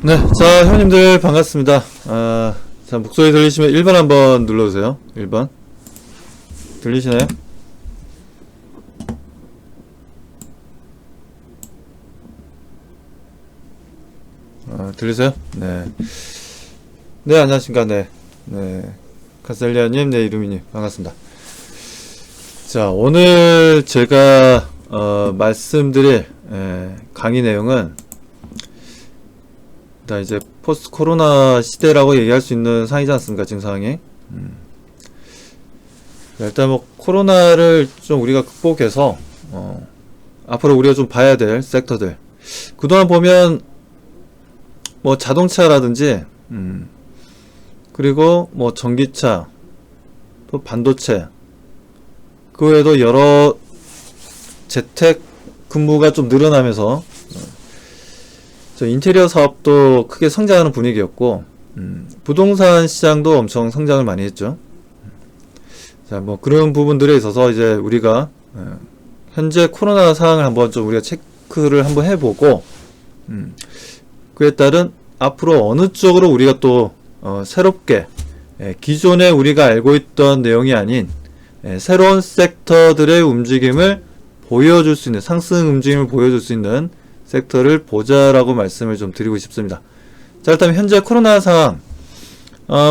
네, 자, 형님들 반갑습니다. 자, 목소리 들리시면 1번 한번 눌러주세요. 1번. 들리시나요? 들리세요? 네. 네, 안녕하십니까. 네. 네. 카셀리아님, 네, 이루미님, 반갑습니다. 자, 오늘 제가, 말씀드릴, 강의 내용은, 일단 이제 포스트 코로나 시대라고 얘기할 수 있는 상황이지 않습니까? 지금 상황이. 일단 뭐 코로나를 좀 우리가 극복해서 앞으로 우리가 좀 봐야 될 섹터들. 그동안 보면 뭐 자동차라든지 그리고 뭐 전기차, 또 반도체, 그 외에도 여러 재택 근무가 좀 늘어나면서 인테리어 사업도 크게 성장하는 분위기였고, 부동산 시장도 엄청 성장을 많이 했죠. 자, 뭐 그런 부분들에 있어서 이제 우리가 현재 코로나 상황을 한번 좀 우리가 체크를 한번 해보고, 그에 따른 앞으로 어느 쪽으로 우리가 또 새롭게 기존에 우리가 알고 있던 내용이 아닌 새로운 섹터들의 움직임을 보여줄 수 있는, 상승 움직임을 보여줄 수 있는 섹터를 보자라고 말씀을 좀 드리고 싶습니다. 자, 일단 현재 코로나 상황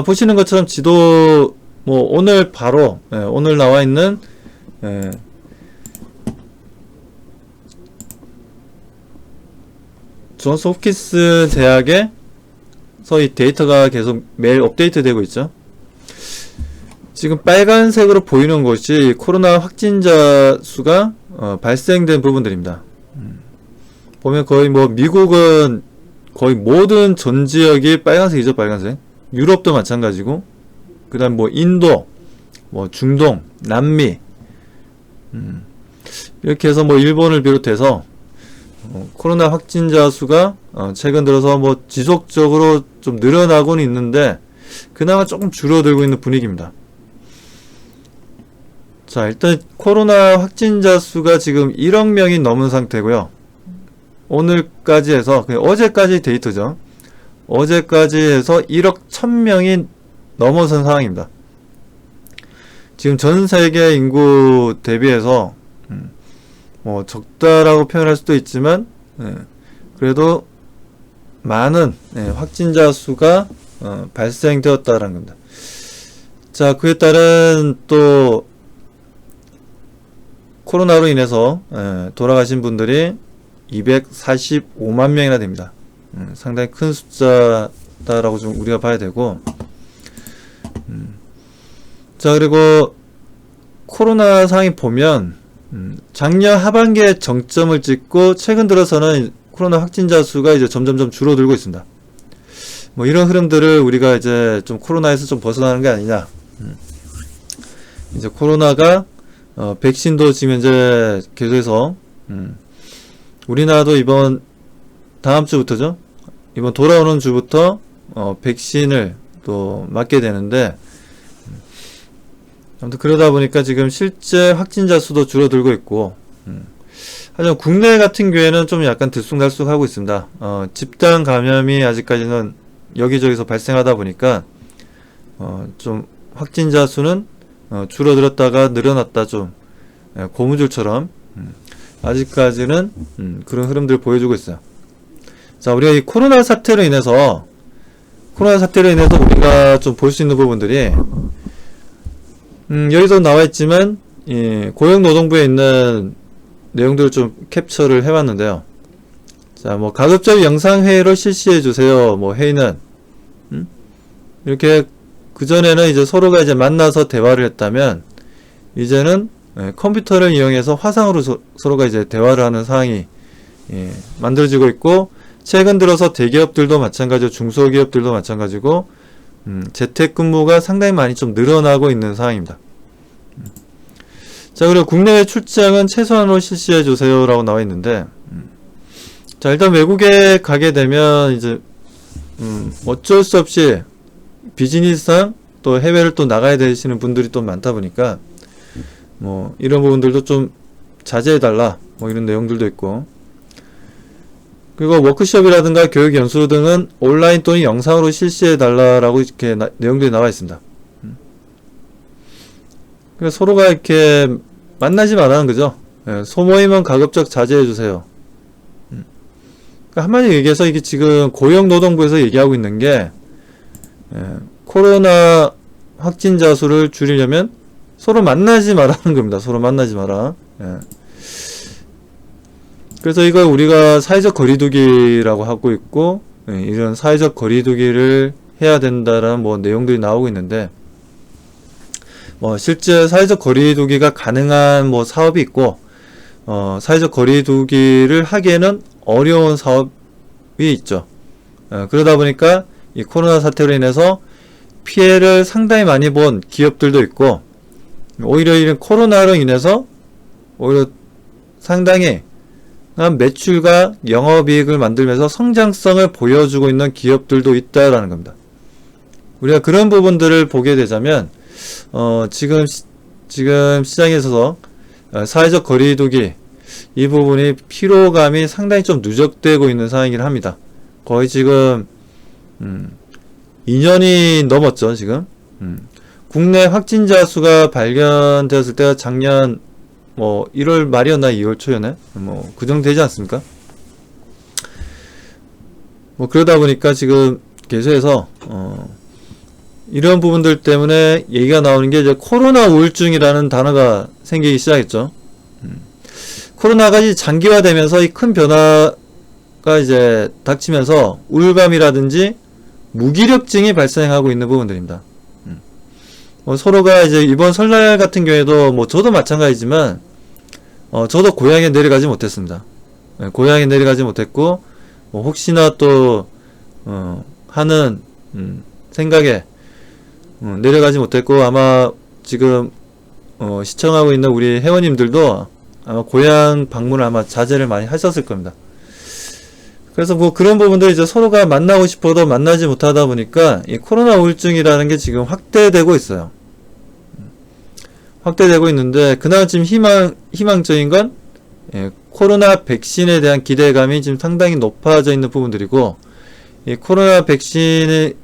보시는 것처럼 지도 뭐 오늘 바로 오늘 나와 있는 존스 홉킨스 대학에서 이 데이터가 계속 매일 업데이트 되고 있죠. 지금 빨간색으로 보이는 것이 코로나 확진자 수가 발생된 부분들입니다. 보면 거의 뭐 미국은 거의 모든 전 지역이 빨간색이죠. 빨간색. 유럽도 마찬가지고, 그 다음 뭐 인도, 뭐 중동, 남미, 이렇게 해서 뭐 일본을 비롯해서 코로나 확진자 수가 최근 들어서 뭐 지속적으로 좀 늘어나고는 있는데 그나마 조금 줄어들고 있는 분위기입니다. 자, 일단 코로나 확진자 수가 지금 1억 명이 넘은 상태고요. 오늘까지 해서, 어제까지 데이터죠. 어제까지 해서 1억 1000명이 넘어선 상황입니다. 지금 전 세계 인구 대비해서, 뭐, 적다라고 표현할 수도 있지만, 그래도 많은, 확진자 수가, 발생되었다라는 겁니다. 자, 그에 따른 또, 코로나로 인해서, 돌아가신 분들이 245만 명이나 됩니다. 상당히 큰 숫자다라고 좀 우리가 봐야 되고, 자, 그리고 코로나 상황이 보면 작년 하반기에 정점을 찍고 최근 들어서는 코로나 확진자 수가 이제 점점점 줄어들고 있습니다. 뭐 이런 흐름들을 우리가 이제 좀 코로나에서 좀 벗어나는 게 아니냐. 이제 코로나가 백신도 지금 이제 계속해서 우리나라도 이번 다음 주부터죠. 이번 돌아오는 주부터 백신을 또 맞게 되는데, 아무튼 그러다 보니까 지금 실제 확진자 수도 줄어들고 있고, 하지만 국내 같은 경우에는 좀 약간 들쑥날쑥하고 있습니다. 집단 감염이 아직까지는 여기저기서 발생하다 보니까 좀 확진자 수는 줄어들었다가 늘어났다, 좀 고무줄처럼 아직까지는 그런 흐름들을 보여주고 있어요. 자, 우리가 이 코로나 사태로 인해서 우리가 좀 볼 수 있는 부분들이 여기서 나와 있지만 고용노동부에 있는 내용들을 좀 캡처를 해봤는데요. 자, 뭐 가급적 영상회의를 실시해 주세요. 뭐 회의는 이렇게 그전에는 이제 서로가 이제 만나서 대화를 했다면 이제는 컴퓨터를 이용해서 화상으로 서로가 이제 대화를 하는 상황이 만들어지고 있고, 최근 들어서 대기업들도 마찬가지고 중소기업들도 마찬가지고 재택근무가 상당히 많이 좀 늘어나고 있는 상황입니다. 자, 그리고 국내외 출장은 최소한으로 실시해 주세요 라고 나와 있는데, 자, 일단 외국에 가게 되면 이제 어쩔 수 없이 비즈니스상 또 해외를 또 나가야 되시는 분들이 또 많다 보니까 뭐 이런 부분들도 좀 자제해달라 뭐 이런 내용들도 있고, 그리고 워크숍이라든가 교육 연수 등은 온라인 또는 영상으로 실시해 달라라고 이렇게 내용들이 나와 있습니다. 그래서 서로가 이렇게 만나지 말라는 거죠. 예, 소모임은 가급적 자제해 주세요. 그러니까 한마디로 얘기해서 이게 지금 고용노동부에서 얘기하고 있는 게 코로나 확진자 수를 줄이려면 서로 만나지 말라는 겁니다. 서로 만나지 마라. 예. 그래서 이걸 우리가 사회적 거리두기라고 하고 있고, 이런 사회적 거리두기를 해야 된다라는 뭐 내용들이 나오고 있는데, 뭐 실제 사회적 거리두기가 가능한 뭐 사업이 있고, 사회적 거리두기를 하기에는 어려운 사업이 있죠. 그러다 보니까 이 코로나 사태로 인해서 피해를 상당히 많이 본 기업들도 있고, 오히려 이런 코로나로 인해서 오히려 상당히 매출과 영업이익을 만들면서 성장성을 보여주고 있는 기업들도 있다라는 겁니다. 우리가 그런 부분들을 보게 되자면 지금 시장에 있어서 사회적 거리두기 이 부분이 피로감이 상당히 좀 누적되고 있는 상황이긴 합니다. 거의 지금 2년이 넘었죠. 지금 국내 확진자 수가 발견되었을 때가 작년 뭐 1월 말이었나 2월 초였나 뭐 그 정도 되지 않습니까? 뭐 그러다 보니까 지금 계속해서 이런 부분들 때문에 얘기가 나오는 게 이제 코로나 우울증이라는 단어가 생기기 시작했죠. 코로나가 이제 장기화되면서 이 큰 변화가 이제 닥치면서 우울감이라든지 무기력증이 발생하고 있는 부분들입니다. 서로가 이제 이번 설날 같은 경우에도 뭐 저도 마찬가지지만 저도 고향에 내려가지 못했습니다. 고향에 내려가지 못했고 혹시나 또 하는 생각에 내려가지 못했고 아마 지금 시청하고 있는 우리 회원님들도 아마 고향 방문을 아마 자제를 많이 하셨을 겁니다. 그래서 뭐 그런 부분들 이제 서로가 만나고 싶어도 만나지 못하다 보니까 이 코로나 우울증이라는 게 지금 확대되고 있어요. 확대되고 있는데 그나마 지금 희망적인 건 코로나 백신에 대한 기대감이 지금 상당히 높아져 있는 부분들이고 이 코로나 백신을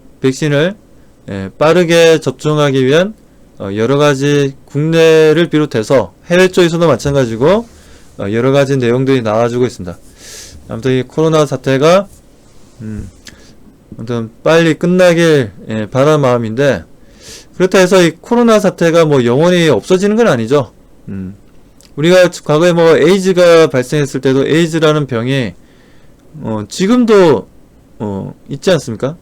빠르게 접종하기 위한 여러가지 국내를 비롯해서 해외 쪽에서도 마찬가지고 여러가지 내용들이 나와주고 있습니다. 아무튼 이 코로나 사태가 아무튼 빨리 끝나길 바라는 마음인데 그렇다 해서 이 코로나 사태가 뭐 영원히 없어지는 건 아니죠. 우리가 과거에 뭐 에이즈가 발생했을 때도 에이즈라는 병이 지금도 있지 않습니까?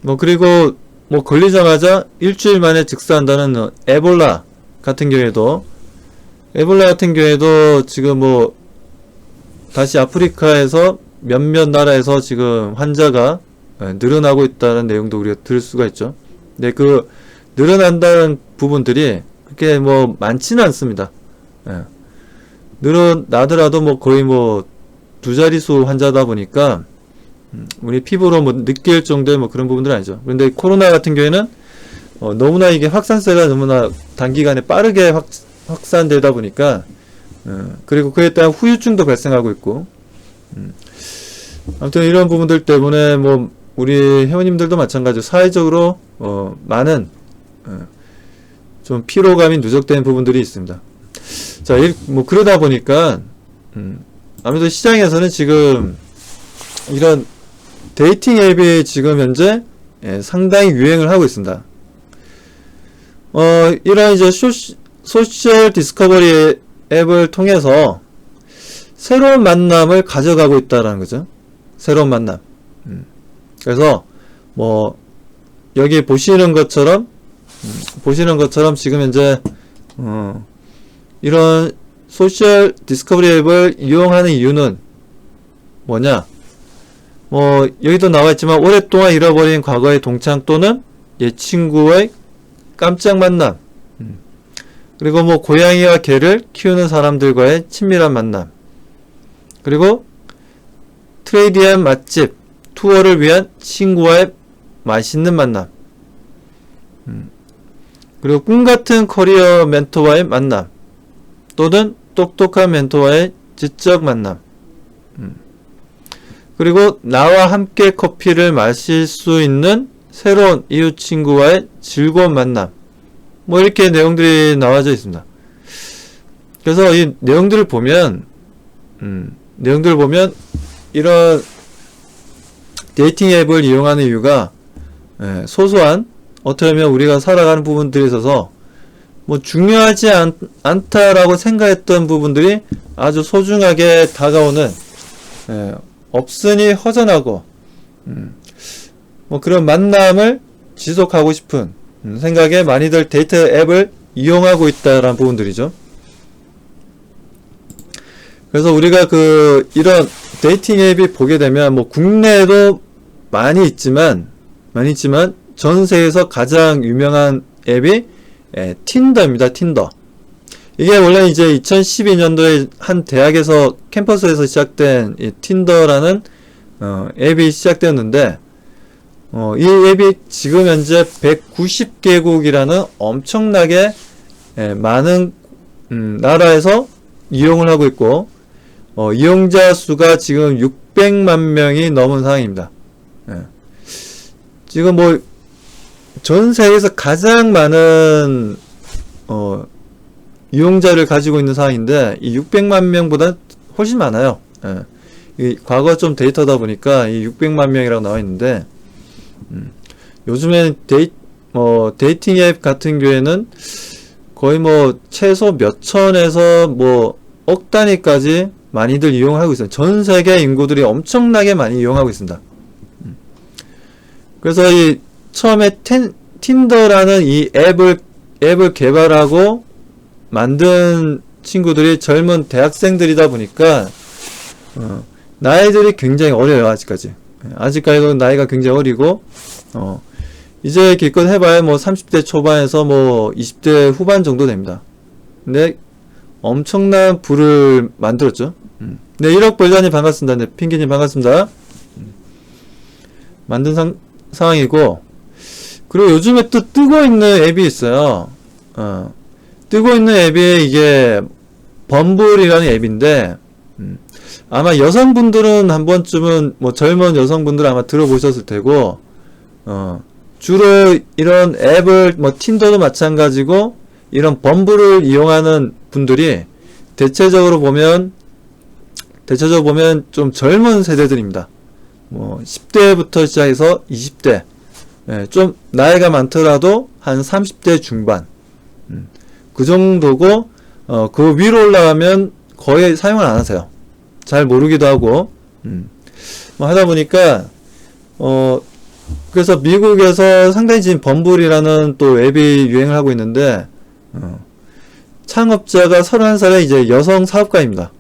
뭐 그리고 뭐 걸리자마자 일주일 만에 즉사한다는 에볼라 같은 경우에도 지금 뭐 다시 아프리카에서 몇몇 나라에서 지금 환자가 늘어나고 있다는 내용도 우리가 들을 수가 있죠. 근데 그 늘어난다는 부분들이 그렇게 뭐 많지는 않습니다. 늘어나더라도 뭐 거의 뭐 두 자릿수 환자다 보니까 우리 피부로 뭐 느낄 정도의 뭐 그런 부분들은 아니죠. 그런데 코로나 같은 경우에는 너무나 이게 확산세가 너무나 단기간에 빠르게 확산되다 보니까 그리고 그에 따른 후유증도 발생하고 있고 아무튼 이런 부분들 때문에 뭐 우리 회원님들도 마찬가지로 사회적으로 많은 좀 피로감이 누적된 부분들이 있습니다. 자, 뭐 그러다 보니까 아무래도 시장에서는 지금 이런 데이팅 앱이 지금 현재 상당히 유행을 하고 있습니다. 이런 이제 소셜 디스커버리 앱을 통해서 새로운 만남을 가져가고 있다라는 거죠. 새로운 만남. 그래서 뭐 여기 보시는 것처럼 지금 현재 이런 소셜 디스커버리 앱을 이용하는 이유는 뭐냐? 뭐 여기도 나와있지만 오랫동안 잃어버린 과거의 동창 또는 옛 친구의 깜짝 만남, 그리고 뭐 고양이와 개를 키우는 사람들과의 친밀한 만남, 그리고 트레이디한 맛집 투어를 위한 친구와의 맛있는 만남, 그리고 꿈같은 커리어 멘토와의 만남 또는 똑똑한 멘토와의 지적 만남, 그리고 나와 함께 커피를 마실 수 있는 새로운 이웃 친구와의 즐거운 만남. 뭐 이렇게 내용들이 나와져 있습니다. 그래서 이 내용들을 보면 이런 데이팅 앱을 이용하는 이유가 소소한 어떻게 보면 우리가 살아가는 부분들에 있어서 뭐 중요하지 않다라고 생각했던 부분들이 아주 소중하게 다가오는 없으니 허전하고 뭐 그런 만남을 지속하고 싶은 생각에 많이들 데이트 앱을 이용하고 있다라는 부분들이죠. 그래서 우리가 이런 데이팅 앱이 보게 되면 뭐 국내에도 많이 있지만 전 세계에서 가장 유명한 앱이 틴더입니다. 틴더. 이게 원래 이제 2012년도에 한 대학에서 캠퍼스에서 시작된 이 틴더라는 앱이 시작되었는데 이 앱이 지금 현재 190개국이라는 엄청나게 많은 나라에서 이용을 하고 있고 이용자 수가 지금 600만 명이 넘은 상황입니다. 지금 뭐 전 세계에서 가장 많은 이용자를 가지고 있는 상황인데 이 600만 명보다 훨씬 많아요. 이 과거 좀 데이터다 보니까 이 600만 명이라고 나와 있는데 요즘엔 데이팅 앱 같은 경우에는 거의 뭐 최소 몇 천에서 뭐 억 단위까지 많이들 이용하고 있어요. 전 세계 인구들이 엄청나게 많이 이용하고 있습니다. 그래서 이 처음에 틴더라는 이 앱을 개발하고 만든 친구들이 젊은 대학생들이다 보니까 나이들이 굉장히 어려요. 아직까지도 나이가 굉장히 어리고 이제 기껏 해봐야 뭐 30대 초반에서 뭐 20대 후반 정도 됩니다. 근데 엄청난 부를 만들었죠. 네, 1억 벌자님 반갑습니다. 네, 핑기님 반갑습니다. 만든 상황이고, 그리고 요즘에 또 뜨고 있는 앱이 있어요. 뜨고 있는 앱이 이게 범블이라는 앱인데 아마 여성분들은 한 번쯤은 뭐 젊은 여성분들은 아마 들어보셨을 테고 주로 이런 앱을 뭐 틴더도 마찬가지고 이런 범블을 이용하는 분들이 대체적으로 보면 좀 젊은 세대들입니다. 뭐 10대부터 시작해서 20대, 좀 나이가 많더라도 한 30대 중반, 그 정도고 그 위로 올라가면 거의 사용을 안 하세요. 잘 모르기도 하고 뭐 하다 보니까 그래서 미국에서 상당히 지금 범블이라는 또 앱이 유행을 하고 있는데 창업자가 31살의 이제 여성 사업가입니다.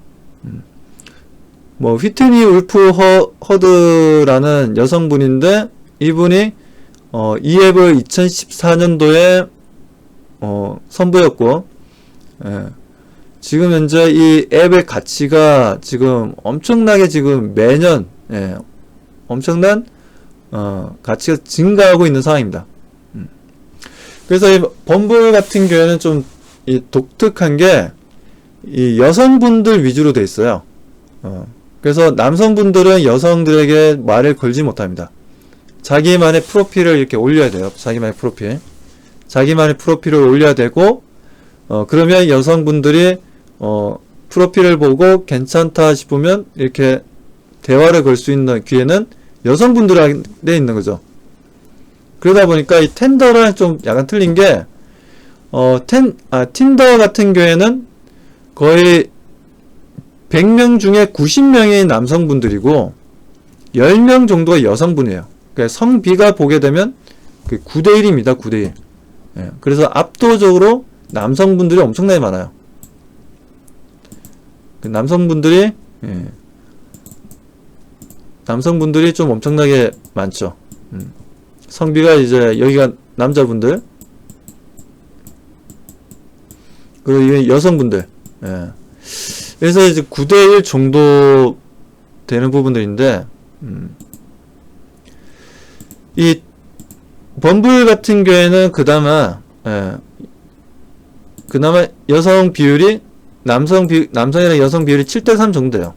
뭐 휘트니 울프 허드라는 여성분인데 이분이 이 앱을 2014년도에 선보였고 지금 현재 이 앱의 가치가 지금 엄청나게 지금 매년 엄청난 가치가 증가하고 있는 상황입니다. 그래서 이 범블 같은 경우에는 좀 이 독특한 게 이 여성분들 위주로 돼 있어요. 그래서 남성분들은 여성들에게 말을 걸지 못합니다. 자기만의 프로필을 이렇게 올려야 돼요. 자기만의 프로필을 올려야 되고 그러면 여성분들이 프로필을 보고 괜찮다 싶으면 이렇게 대화를 걸 수 있는 기회는 여성분들한테 있는 거죠. 그러다 보니까 이 틴더랑 좀 약간 틀린 게 틴더 같은 경우에는 거의 100명 중에 90명이 남성분들이고 10명 정도가 여성분이에요. 그러니까 성비가 보게 되면 9대1입니다. 9대1. 그래서 압도적으로 남성분들이 엄청나게 많아요. 남성분들이 좀 엄청나게 많죠. 성비가 이제 여기가 남자분들 그리고 여성분들. 그래서 이제 9대1 정도 되는 부분들인데 이 범블 같은 경우에는 그나마 여성 비율이 남성이랑 여성 비율이 7대3 정도 돼요.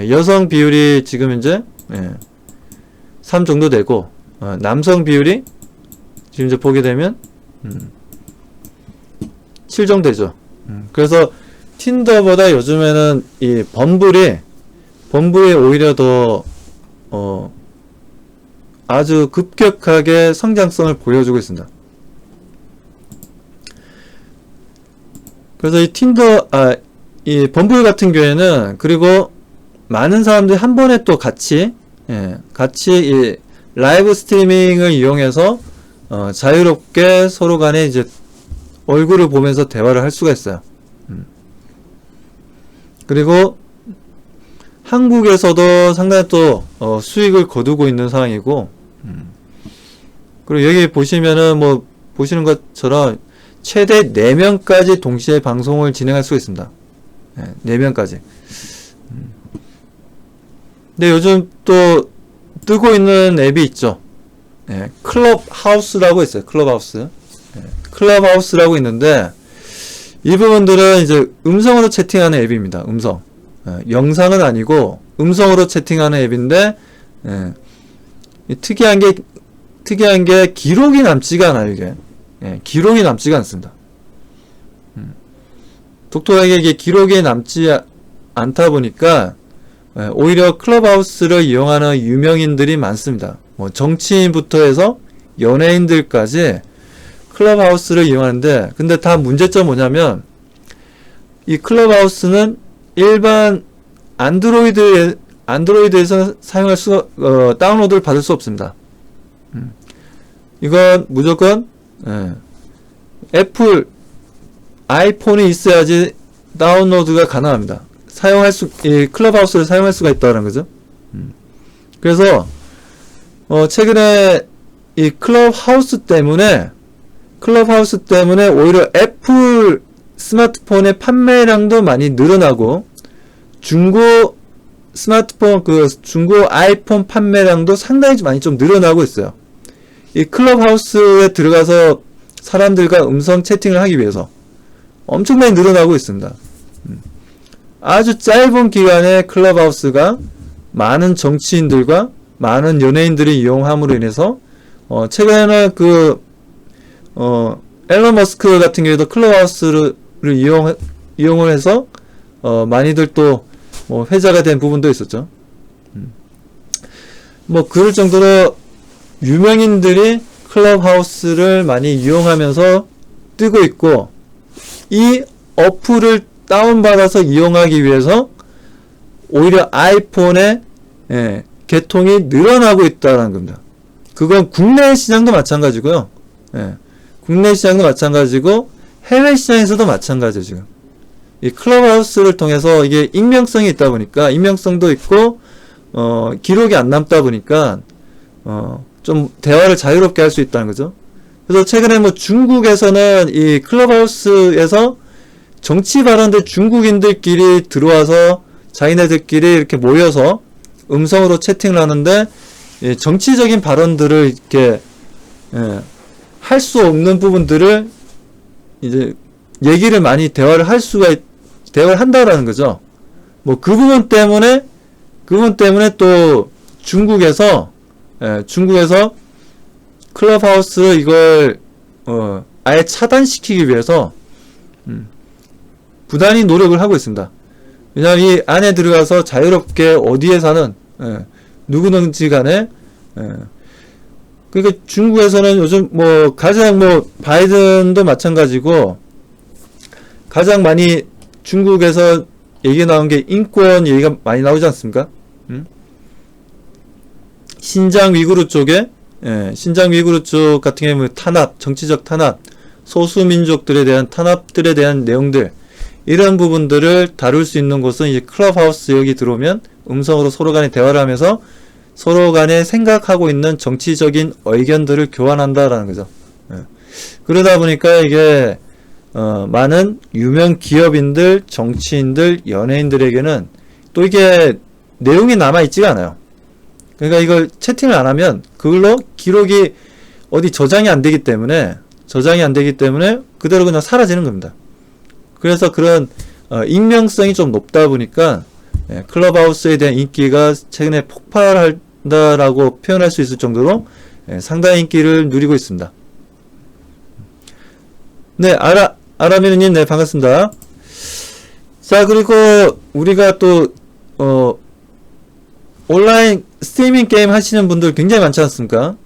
여성 비율이 지금 현재 예, 3 정도 되고, 남성 비율이 지금 이제 보게 되면 7 정도 되죠. 그래서 틴더보다 요즘에는 이 범블이 오히려 더 아주 급격하게 성장성을 보여주고 있습니다. 그래서 이 이 범블 같은 경우에는, 그리고 많은 사람들이 한 번에 또 같이 이 라이브 스트리밍을 이용해서 자유롭게 서로 간에 이제 얼굴을 보면서 대화를 할 수가 있어요. 그리고 한국에서도 상당히 또 수익을 거두고 있는 상황이고, 그리고 여기 보시면은 뭐 보시는 것처럼 최대 4명까지 동시에 방송을 진행할 수 있습니다. 4명까지. 근데 요즘 또 뜨고 있는 앱이 있죠. 클럽하우스라고 있어요. 클럽하우스. 클럽하우스라고 있는데, 이 부분들은 이제 음성으로 채팅하는 앱입니다. 음성. 영상은 아니고 음성으로 채팅하는 앱인데, 특이한 게 기록이 남지가 않아요, 이게. 기록이 남지가 않습니다. 독특하게 이게 기록이 남지 않다 보니까, 오히려 클럽하우스를 이용하는 유명인들이 많습니다. 뭐 정치인부터 해서 연예인들까지 클럽하우스를 이용하는데, 근데 다 문제점 뭐냐면, 이 클럽하우스는 일반 안드로이드에서 사용할 수가, 다운로드를 받을 수 없습니다. 이건 무조건, 애플, 아이폰이 있어야지 다운로드가 가능합니다. 이 클럽하우스를 사용할 수가 있다는 거죠. 그래서, 최근에 이 클럽하우스 때문에 오히려 애플 스마트폰의 판매량도 많이 늘어나고, 중고 스마트폰, 중고 아이폰 판매량도 상당히 많이 좀 늘어나고 있어요. 이 클럽하우스에 들어가서 사람들과 음성 채팅을 하기 위해서 엄청 많이 늘어나고 있습니다. 아주 짧은 기간에 클럽하우스가 많은 정치인들과 많은 연예인들이 이용함으로 인해서, 최근에는 앨런 머스크 같은 경우에도 클럽하우스를 이용을 해서, 많이들 또, 회자가 된 부분도 있었죠. 그럴 정도로 유명인들이 클럽하우스를 많이 이용하면서 뜨고 있고, 이 어플을 다운받아서 이용하기 위해서 오히려 아이폰의 개통이 늘어나고 있다는 겁니다. 그건 국내 시장도 마찬가지고요. 국내 시장도 마찬가지고 해외 시장에서도 마찬가지죠. 지금 이 클럽하우스를 통해서 이게 익명성이 있다 보니까, 익명성도 있고 기록이 안 남다 보니까 좀 대화를 자유롭게 할 수 있다는 거죠. 그래서 최근에 뭐 중국에서는 이 클럽하우스에서 정치 발언들 중국인들끼리 들어와서 자기네들끼리 이렇게 모여서 음성으로 채팅을 하는데, 정치적인 발언들을 이렇게 할 수 없는 부분들을 이제 얘기를 많이 대화를 한다라는 거죠. 뭐 그 부분 때문에 또 중국에서 클럽하우스 이걸 아예 차단시키기 위해서 부단히 노력을 하고 있습니다. 왜냐하면 이 안에 들어가서 자유롭게 어디에 사는 누구든지 간에, 그러니까 중국에서는 요즘 가장 바이든도 마찬가지고, 가장 많이 중국에서 얘기 나온 게 인권 얘기가 많이 나오지 않습니까? 신장 위구르 쪽 같은 경우에 정치적 탄압, 소수민족들에 대한 탄압들에 대한 내용들, 이런 부분들을 다룰 수 있는 곳은 이제 클럽하우스 여기 들어오면 음성으로 서로 간에 대화를 하면서 서로 간에 생각하고 있는 정치적인 의견들을 교환한다라는 거죠. 그러다 보니까 이게 많은 유명 기업인들, 정치인들, 연예인들에게는 또 이게 내용이 남아있지가 않아요. 그러니까 이걸 채팅을 안 하면 그걸로 기록이 어디 저장이 안 되기 때문에 그대로 그냥 사라지는 겁니다. 그래서 그런 익명성이 좀 높다 보니까 클럽하우스에 대한 인기가 최근에 폭발한다라고 표현할 수 있을 정도로 상당히 인기를 누리고 있습니다. 네, 아라미르님, 네, 반갑습니다. 자, 그리고 우리가 또 온라인 스트리밍 게임 하시는 분들 굉장히 많지 않습니까?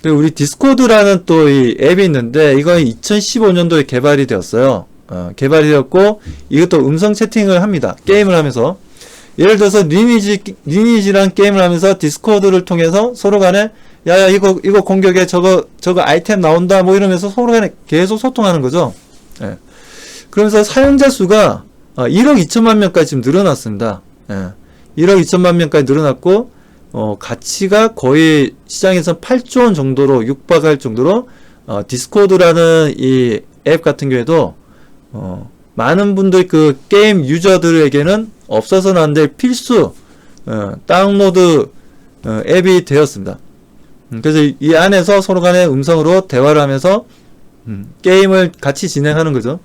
그리고 우리 디스코드라는 또 이 앱이 있는데, 이건 2015년도에 개발이 되었어요. 개발이 되었고, 이것도 음성 채팅을 합니다. 게임을 하면서. 예를 들어서, 리니지란 게임을 하면서 디스코드를 통해서 서로 간에, 야야, 이거 공격에 저거 아이템 나온다, 뭐 이러면서 서로 간에 계속 소통하는 거죠. 예. 그러면서 사용자 수가 1억 2천만 명까지 지금 늘어났습니다. 예. 1억 2천만 명까지 늘어났고, 가치가 거의 시장에서 8조 원 정도로 육박할 정도로, 디스코드라는 이 앱 같은 경우에도, 많은 분들 그 게임 유저들에게는 없어서는 안 될 필수, 다운로드, 앱이 되었습니다. 그래서 이 안에서 서로 간에 음성으로 대화를 하면서, 게임을 같이 진행하는 거죠.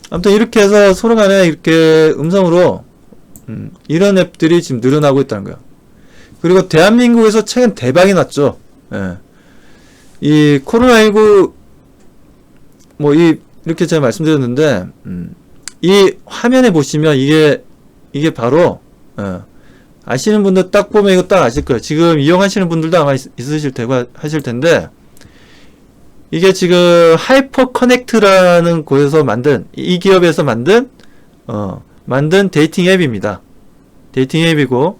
아무튼 이렇게 해서 서로 간에 이렇게 음성으로 이런 앱들이 지금 늘어나고 있다는 거예요. 그리고 대한민국에서 최근 대박이 났죠. 예. 이 코로나19 뭐 이렇게 제가 말씀드렸는데 이 화면에 보시면 이게 바로 아시는 분들 딱 보면 이거 딱 아실 거예요. 지금 이용하시는 분들도 아마 있으실 테고 하실 텐데, 이게 지금 하이퍼 커넥트라는 곳에서 만든, 이 기업에서 만든 데이팅 앱입니다. 데이팅 앱이고,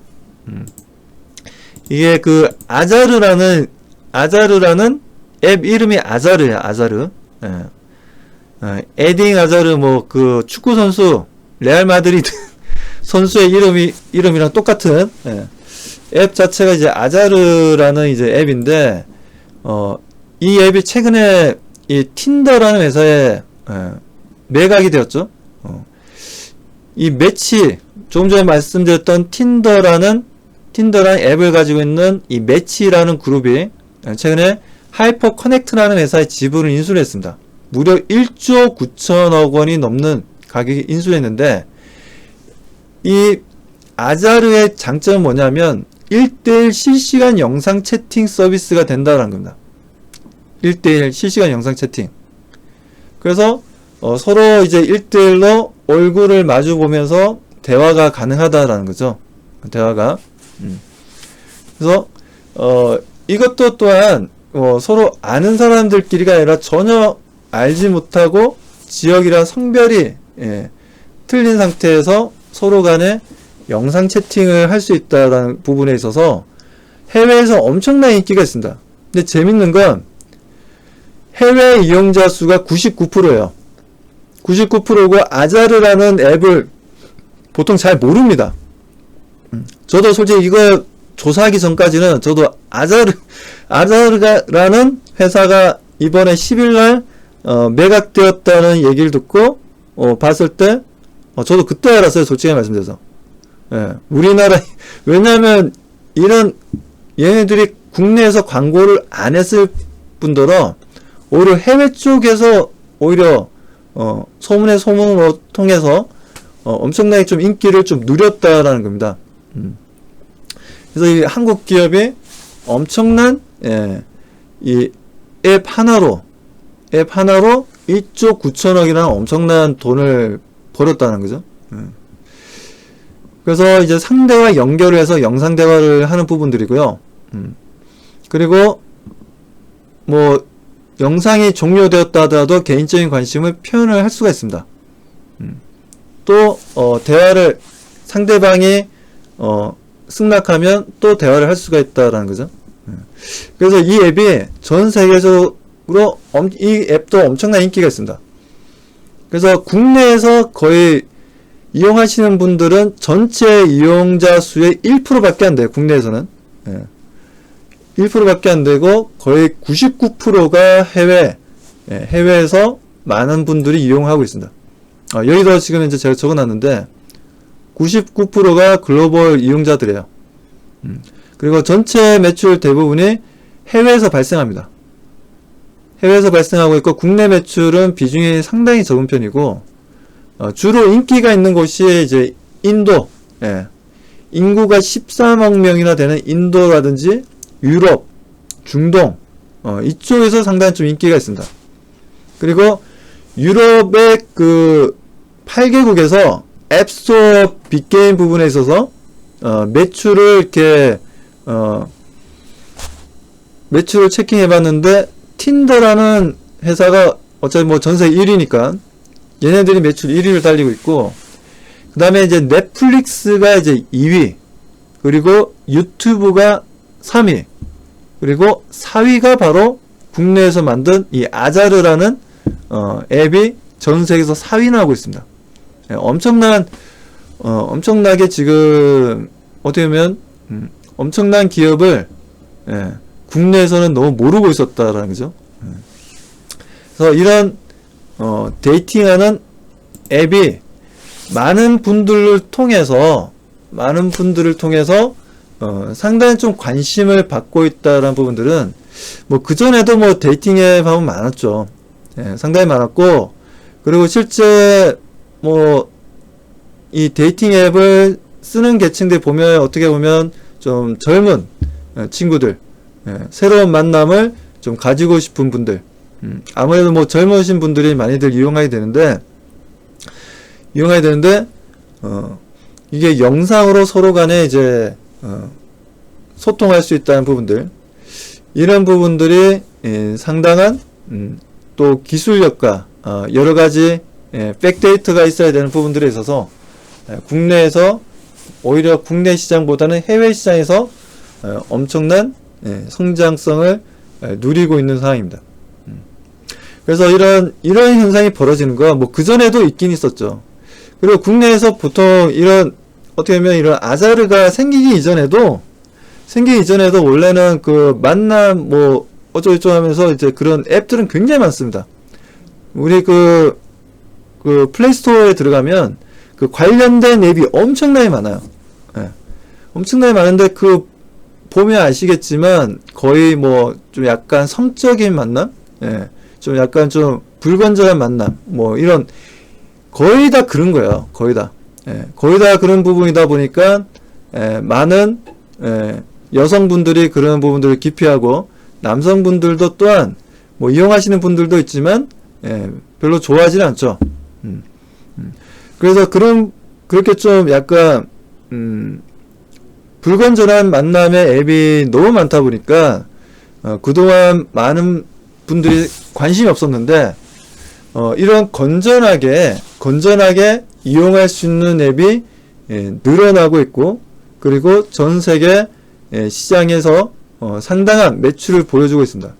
이게 그 아자르라는 앱 이름이 아자르야, 아자르. 에딩 아자르 뭐 그 축구 선수 레알 마드리드 선수의 이름이랑 똑같은 앱 자체가 이제 아자르라는 이제 앱인데, 이 앱이 최근에 이 틴더라는 회사에 매각이 되었죠. 이 매치, 조금 전에 말씀드렸던 틴더라는 앱을 가지고 있는 이 매치라는 그룹이 최근에 하이퍼 커넥트라는 회사의 지분을 인수를 했습니다. 무려 1조 9천억 원이 넘는 가격이 인수를 했는데, 이 아자르의 장점은 뭐냐면 1대1 실시간 영상 채팅 서비스가 된다는 겁니다. 1대1 실시간 영상 채팅. 그래서 서로 이제 1대1로 얼굴을 마주 보면서 대화가 가능하다라는 거죠. 대화가. 그래서 이것도 또한 서로 아는 사람들끼리가 아니라 전혀 알지 못하고 지역이랑 성별이 틀린 상태에서 서로 간에 영상 채팅을 할 수 있다라는 부분에 있어서 해외에서 엄청난 인기가 있습니다. 근데 재밌는 건 해외 이용자 수가 99%예요. 99%고 아자르라는 앱을 보통 잘 모릅니다. 저도 솔직히 이거 조사하기 전까지는 저도 아자르라는 회사가 이번에 10일날 매각되었다는 얘기를 듣고 봤을 때 저도 그때 알았어요. 솔직히 말씀드려서. 우리나라 왜냐하면 이런 얘네들이 국내에서 광고를 안 했을 뿐더러 오히려 해외 쪽에서 오히려 소문의 소문으로 통해서 엄청나게 좀 인기를 좀 누렸다라는 겁니다. 그래서 이 한국 기업이 엄청난 이 앱 하나로 1조 9천억이라는 엄청난 돈을 벌었다는 거죠. 그래서 이제 상대와 연결을 해서 영상 대화를 하는 부분들이고요. 그리고 뭐 영상이 종료되었다 하더라도 개인적인 관심을 표현을 할 수가 있습니다. 또 대화를 상대방이 승낙하면 또 대화를 할 수가 있다라는 거죠. 그래서 이 앱이 전 세계적으로 이 앱도 엄청난 인기가 있습니다. 그래서 국내에서 거의 이용하시는 분들은 전체 이용자 수의 1%밖에 안 돼요. 국내에서는 1%밖에 안 되고 거의 99%가 해외에서 많은 분들이 이용하고 있습니다. 여기도 지금 이제 제가 적어놨는데 99%가 글로벌 이용자들이에요. 그리고 전체 매출 대부분이 해외에서 발생합니다. 해외에서 발생하고 있고 국내 매출은 비중이 상당히 적은 편이고 주로 인기가 있는 곳이 이제 인도, 예. 인구가 13억 명이나 되는 인도라든지 유럽, 중동, 이쪽에서 상당히 좀 인기가 있습니다. 그리고 유럽의 그 8개국에서 앱스토어 빅게임 부분에 있어서 매출을 이렇게 매출을 체킹해 봤는데 틴더라는 회사가 어차피 뭐 전세계 1위니까 얘네들이 매출 1위를 달리고 있고, 그 다음에 이제 넷플릭스가 이제 2위, 그리고 유튜브가 3위, 그리고 4위가 바로 국내에서 만든 이 아자르라는 앱이 전 세계에서 4위나 하고 있습니다. 예, 엄청나게 지금 어떻게 보면 엄청난 기업을 예, 국내에서는 너무 모르고 있었다라는 거죠. 예. 그래서 이런 데이팅하는 앱이 많은 분들을 통해서 상당히 좀 관심을 받고 있다라는 부분들은 뭐 그전에도 뭐 데이팅 앱 하면 많았죠. 예, 상당히 많았고, 그리고 실제 뭐 이 데이팅 앱을 쓰는 계층들 보면 어떻게 보면 좀 젊은 친구들, 예, 새로운 만남을 좀 가지고 싶은 분들, 아무래도 뭐 젊으신 분들이 많이들 이용하게 되는데 이게 영상으로 서로 간에 이제 소통할 수 있다는 부분들, 이런 부분들이 상당한 또 기술력과 여러가지 백데이터가 있어야 되는 부분들에 있어서 국내에서 오히려 국내 시장보다는 해외 시장에서 엄청난 성장성을 누리고 있는 상황입니다. 그래서 이런 현상이 벌어지는 거 뭐 그전에도 있긴 있었죠. 그리고 국내에서 보통 이런 어떻게 보면 이런 아자르가 생기기 이전에도 원래는 그 만남 뭐 어쩌고저쩌고 하면서 이제 그런 앱들은 굉장히 많습니다. 우리 그 플레이스토어에 들어가면 그 관련된 앱이 엄청나게 많아요. 예. 엄청나게 많은데 보면 아시겠지만 거의 뭐 좀 약간 성적인 만남? 예. 좀 약간 좀 불건전한 만남? 뭐 이런 거의 다 그런 거예요. 거의 다. 예. 거의 다 그런 부분이다 보니까 많은 여성분들이 그런 부분들을 기피하고 남성분들도 또한 뭐 이용하시는 분들도 있지만 별로 좋아하지는 않죠. 그래서 그렇게 좀 약간 불건전한 만남의 앱이 너무 많다 보니까 그동안 많은 분들이 관심이 없었는데 이런 건전하게 이용할 수 있는 앱이 늘어나고 있고, 그리고 전 세계 시장에서 상당한 매출을 보여주고 있습니다.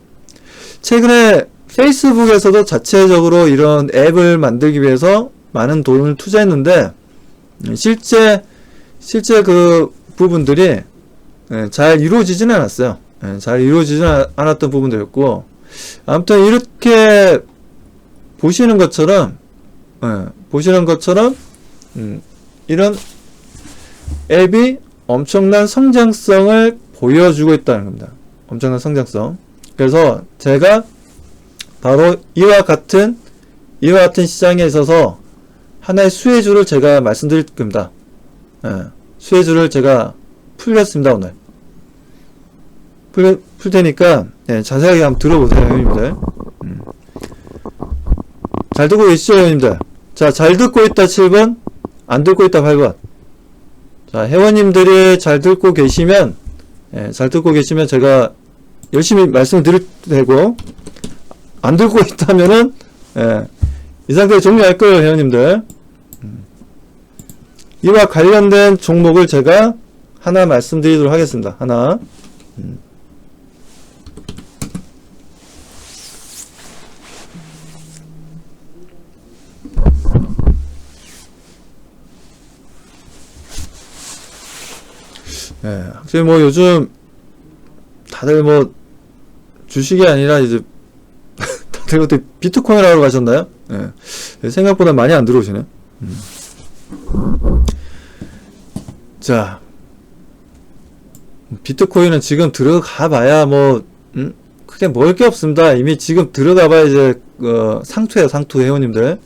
최근에 페이스북에서도 자체적으로 이런 앱을 만들기 위해서 많은 돈을 투자했는데 실제 그 부분들이 잘 이루어지지는 않았어요. 잘 이루어지지는 않았던 부분들이었고, 아무튼 이렇게 보시는 것처럼 이런 앱이 엄청난 성장성을 보여주고 있다는 겁니다. 엄청난 성장성. 그래서 제가 바로 이와 같은 시장에 있어서 하나의 수혜주를 제가 말씀드릴 겁니다. 수혜주를 제가 풀겠습니다. 오늘 풀 테니까 자세하게 한번 들어보세요, 형님들. 잘 듣고 계시죠, 형님들? 자, 잘 듣고 있다 7번, 안 듣고 있다 8번. 자, 회원님들이 잘 듣고 계시면 제가 열심히 말씀을 드릴 테고, 안 듣고 있다면은 이 상태에 종료할 거예요, 회원님들. 이와 관련된 종목을 제가 하나 말씀드리도록 하겠습니다. 하나. 확실히 뭐 요즘 다들 뭐 주식이 아니라 이제 다들 어떻게 비트코인 하러 가셨나요? 생각보다 많이 안 들어오시네. 자, 비트코인은 지금 들어가 봐야 뭐 크게 먹을 게 없습니다. 이미 지금 들어가 봐야 이제 상투예요, 상투 회원님들.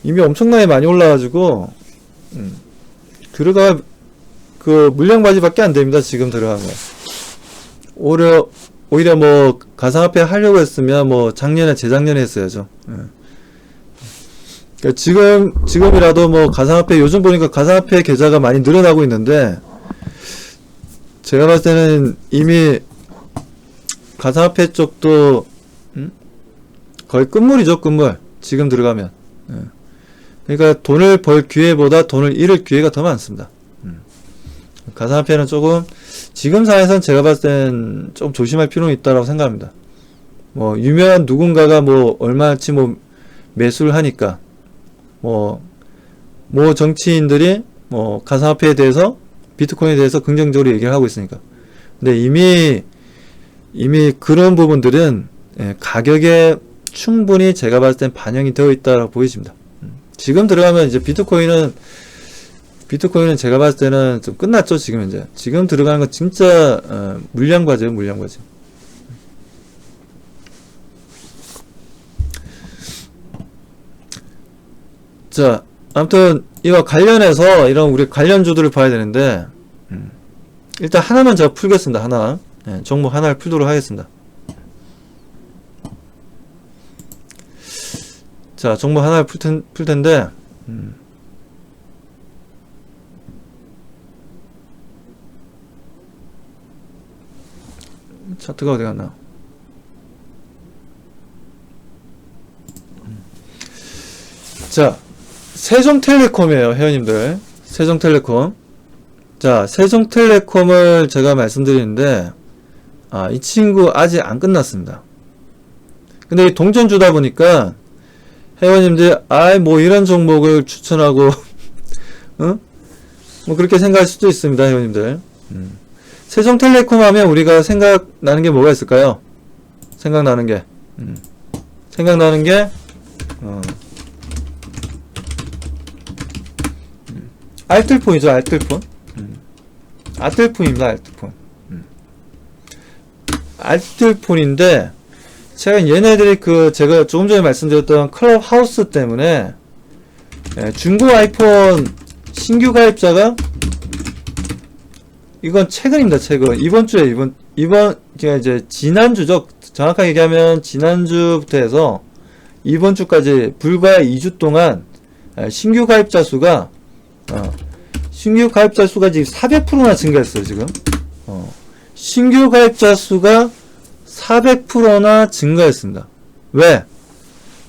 이미 엄청나게 많이 올라가지고 들어가 그 물량바지밖에 안 됩니다. 지금 들어가면 오히려 뭐 가상화폐 하려고 했으면 뭐 작년에 재작년에 했어야죠. 그러니까 지금이라도 뭐 가상화폐 요즘 보니까 가상화폐 계좌가 많이 늘어나고 있는데 제가 봤을 때는 이미 가상화폐 쪽도 거의 끝물이죠. 끝물. 지금 들어가면. 그러니까 돈을 벌 기회보다 돈을 잃을 기회가 더 많습니다. 가상화폐는 조금 지금 상황에서는 제가 봤을 땐 좀 조심할 필요는 있다고 생각합니다. 뭐 유명한 누군가가 뭐 얼마치 뭐 매수를 하니까 뭐 정치인들이 뭐 가상화폐에 대해서 비트코인에 대해서 긍정적으로 얘기를 하고 있으니까. 근데 이미 그런 부분들은 가격에 충분히 제가 봤을 땐 반영이 되어 있다고 보여집니다. 지금 들어가면 이제 비트코인은 제가 봤을 때는 좀 끝났죠. 지금 들어가는 건 진짜 물량과제예요. 물량과제. 자, 아무튼 이와 관련해서 이런 우리 관련주들을 봐야 되는데 일단 하나만 제가 풀겠습니다. 하나. 종목 하나를 풀도록 하겠습니다. 자, 종목 하나를 풀 텐데 차트가 어디 갔나? 자, 세종텔레콤이에요, 회원님들. 세종텔레콤. 자, 세종텔레콤을 제가 말씀드리는데, 이 친구 아직 안 끝났습니다. 근데 동전주다 보니까, 회원님들, 뭐 이런 종목을 추천하고, 뭐 그렇게 생각할 수도 있습니다, 회원님들. 세종텔레콤 하면 우리가 생각나는 게 뭐가 있을까요? 생각나는 게, 알뜰폰이죠, 알뜰폰. 알뜰폰입니다, 알뜰폰. 알뜰폰인데, 제가 얘네들이 제가 조금 전에 말씀드렸던 클럽하우스 때문에, 중고 아이폰 신규 가입자가, 이건 최근입니다, 최근. 이번 주에, 제가 이제 지난주죠. 정확하게 얘기하면 지난주부터 해서 이번 주까지 불과 2주 동안 신규 가입자 수가 지금 400%나 증가했어요, 지금. 신규 가입자 수가 400%나 증가했습니다. 왜?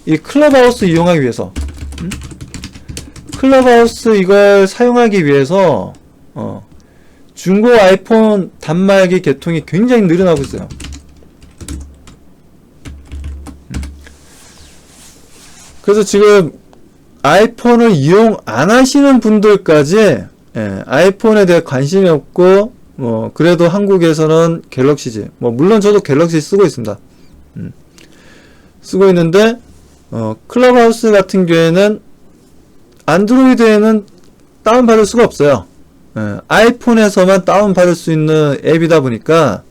이 클럽하우스 이용하기 위해서. 클럽하우스 이걸 사용하기 위해서, 중고 아이폰 단말기 개통이 굉장히 늘어나고 있어요. 그래서 지금 아이폰을 이용 안 하시는 분들까지 아이폰에 대해 관심이 없고 그래도 한국에서는 갤럭시지. 물론 저도 갤럭시 쓰고 있습니다. 쓰고 있는데 클럽하우스 같은 경우에는 안드로이드에는 다운받을 수가 없어요. 아이폰에서만 다운받을 수 있는 앱이다 보니까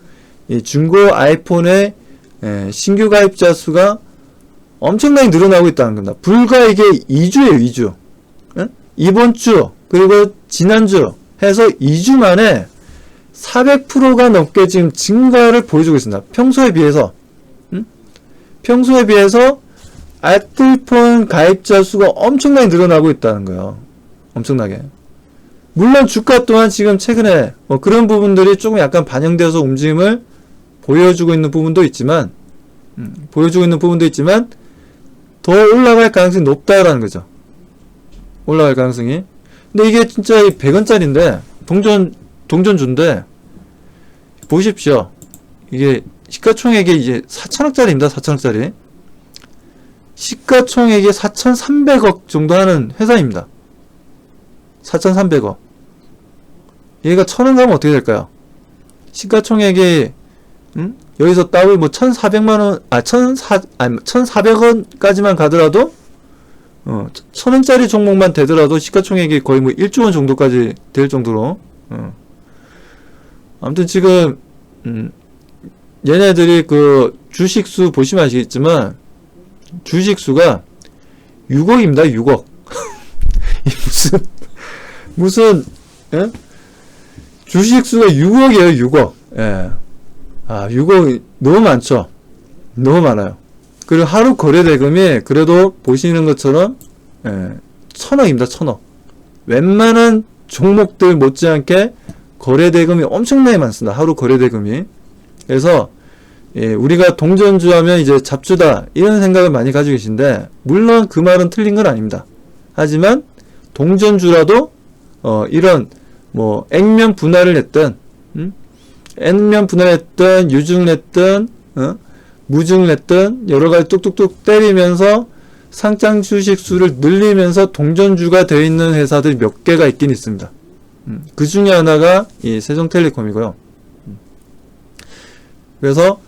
이 중고 아이폰의 신규 가입자 수가 엄청나게 늘어나고 있다는 겁니다. 불과 이게 2주예요, 2주. 이번 주, 그리고 지난주 해서 2주 만에 400%가 넘게 지금 증가를 보여주고 있습니다. 평소에 비해서. 평소에 비해서 알뜰폰 가입자 수가 엄청나게 늘어나고 있다는 거예요. 엄청나게. 물론 주가 또한 지금 최근에 그런 부분들이 조금 약간 반영되어서 움직임을 보여주고 있는 부분도 있지만, 더 올라갈 가능성이 높다라는 거죠. 올라갈 가능성이. 근데 이게 진짜 100원짜리인데, 동전주인데, 보십시오. 이게 시가총액이 이제 4천억짜리입니다, 4천억짜리. 시가총액이 4,300억 정도 하는 회사입니다. 4,300억. 얘가 1,000원 가면 어떻게 될까요? 시가총액이, 여기서 따위 1,400만원, 1,400원까지만 가더라도, 1,000원짜리 종목만 되더라도 시가총액이 거의 1조원 정도까지 될 정도로, 아무튼 지금, 얘네들이 주식수 보시면 아시겠지만, 주식수가 6억입니다, 6억. 무슨 예? 주식수가 6억이에요. 6억. 예. 6억 너무 많죠. 너무 많아요. 그리고 하루 거래대금이 그래도 보시는 것처럼 1,000억입니다. 1,000억. 웬만한 종목들 못지않게 거래대금이 엄청나게 많습니다. 하루 거래대금이. 그래서 우리가 동전주 하면 이제 잡주다 이런 생각을 많이 가지고 계신데, 물론 그 말은 틀린 건 아닙니다. 하지만 동전주라도 이런 뭐 액면 분할을 했든 액면 분할을 했든 유증을 했든 무증을 했든 여러가지 뚝뚝뚝 때리면서 상장 주식 수를 늘리면서 동전주가 되어 있는 회사들이 몇 개가 있긴 있습니다. 그 중에 하나가 이 세종텔레콤이고요. 그래서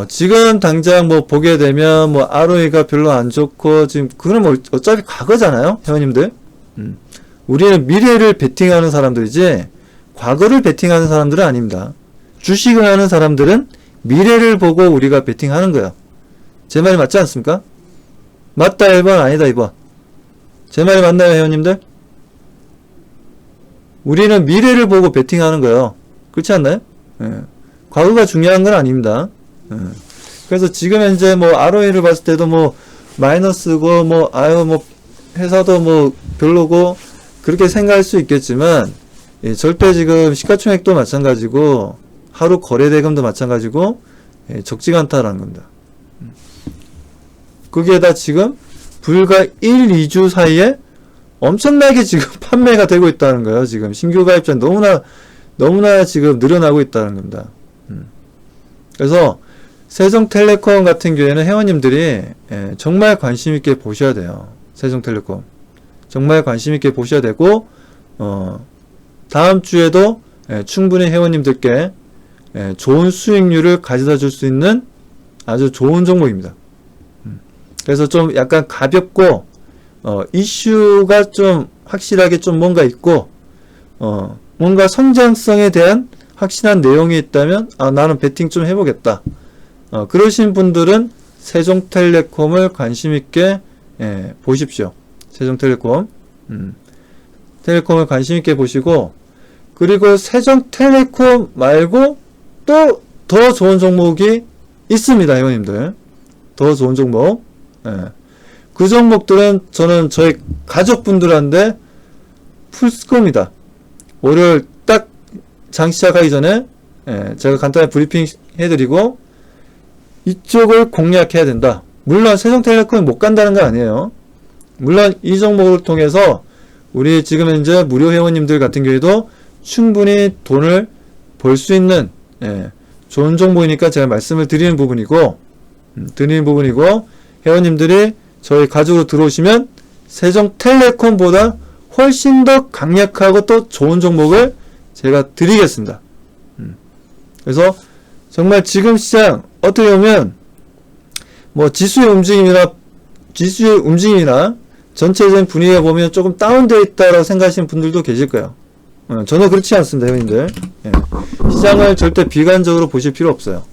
지금 당장 뭐 보게 되면 뭐 ROE가 별로 안 좋고, 지금 그건 뭐 어차피 과거잖아요, 회원님들. 우리는 미래를 베팅하는 사람들이지 과거를 베팅하는 사람들은 아닙니다. 주식을 하는 사람들은 미래를 보고 우리가 베팅하는 거예요. 제 말이 맞지 않습니까? 맞다 1번, 아니다 2번. 제 말이 맞나요, 회원님들? 우리는 미래를 보고 베팅하는 거예요. 그렇지 않나요? 과거가 중요한 건 아닙니다. 그래서 지금 현재 뭐 ROE를 봤을 때도 뭐 마이너스고 뭐 회사도 뭐 별로고 그렇게 생각할 수 있겠지만, 절대 지금 시가총액도 마찬가지고 하루 거래대금도 마찬가지고 적지가 않다라는 겁니다. 그게 다 지금 불과 1, 2주 사이에 엄청나게 지금 판매가 되고 있다는 거예요. 지금 신규 가입자 너무나 지금 늘어나고 있다는 겁니다. 그래서 세종텔레콤 같은 경우에는 회원님들이 정말 관심 있게 보셔야 돼요. 세종텔레콤 정말 관심 있게 보셔야 되고, 다음 주에도 충분히 회원님들께 좋은 수익률을 가져다 줄 수 있는 아주 좋은 종목입니다. 그래서 좀 약간 가볍고 이슈가 좀 확실하게 좀 뭔가 있고 뭔가 성장성에 대한 확실한 내용이 있다면 나는 베팅 좀 해보겠다. 그러신 분들은 세종텔레콤을 관심 있게 보십시오. 세종텔레콤 텔레콤을 관심 있게 보시고, 그리고 세종텔레콤 말고 또 더 좋은 종목이 있습니다, 회원님들. 더 좋은 종목. 그 종목들은 저는 저희 가족분들한테 풀스코입니다. 월요일 딱 장 시작하기 전에 제가 간단히 브리핑 해드리고 이쪽을 공략해야 된다. 물론 세종텔레콤이 못 간다는 건 아니에요. 물론 이 종목을 통해서 우리 지금 현재 무료 회원님들 같은 경우에도 충분히 돈을 벌 수 있는 좋은 종목이니까 제가 말씀을 드리는 부분이고 회원님들이 저희 가족으로 들어오시면 세종텔레콤보다 훨씬 더 강력하고 또 좋은 종목을 제가 드리겠습니다. 그래서 정말 지금 시장 어떻게 보면 뭐 지수의 움직임이나 전체적인 분위기가 보면 조금 다운되어 있다라고 생각하시는 분들도 계실 거예요. 저는 그렇지 않습니다, 회원님들. 시장을 절대 비관적으로 보실 필요 없어요.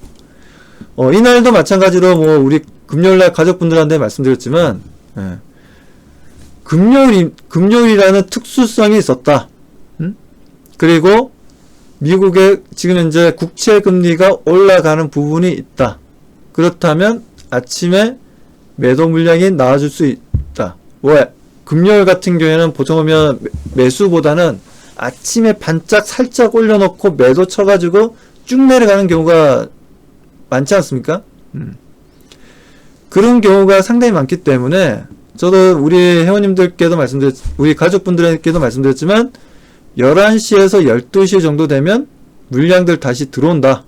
이날도 마찬가지로 뭐 우리 금요일날 가족분들한테 말씀드렸지만, 금요일이라는 특수성이 있었다. 그리고 미국의 지금 현재 국채 금리가 올라가는 부분이 있다. 그렇다면 아침에 매도 물량이 나와줄 수 있다. 왜? 금요일 같은 경우에는 보통 보면 매수보다는 아침에 반짝 살짝 올려놓고 매도 쳐가지고 쭉 내려가는 경우가 많지 않습니까? 그런 경우가 상당히 많기 때문에 저도 우리 회원님들께도 우리 가족분들에게도 말씀드렸지만 11시에서 12시 정도 되면 물량들 다시 들어온다.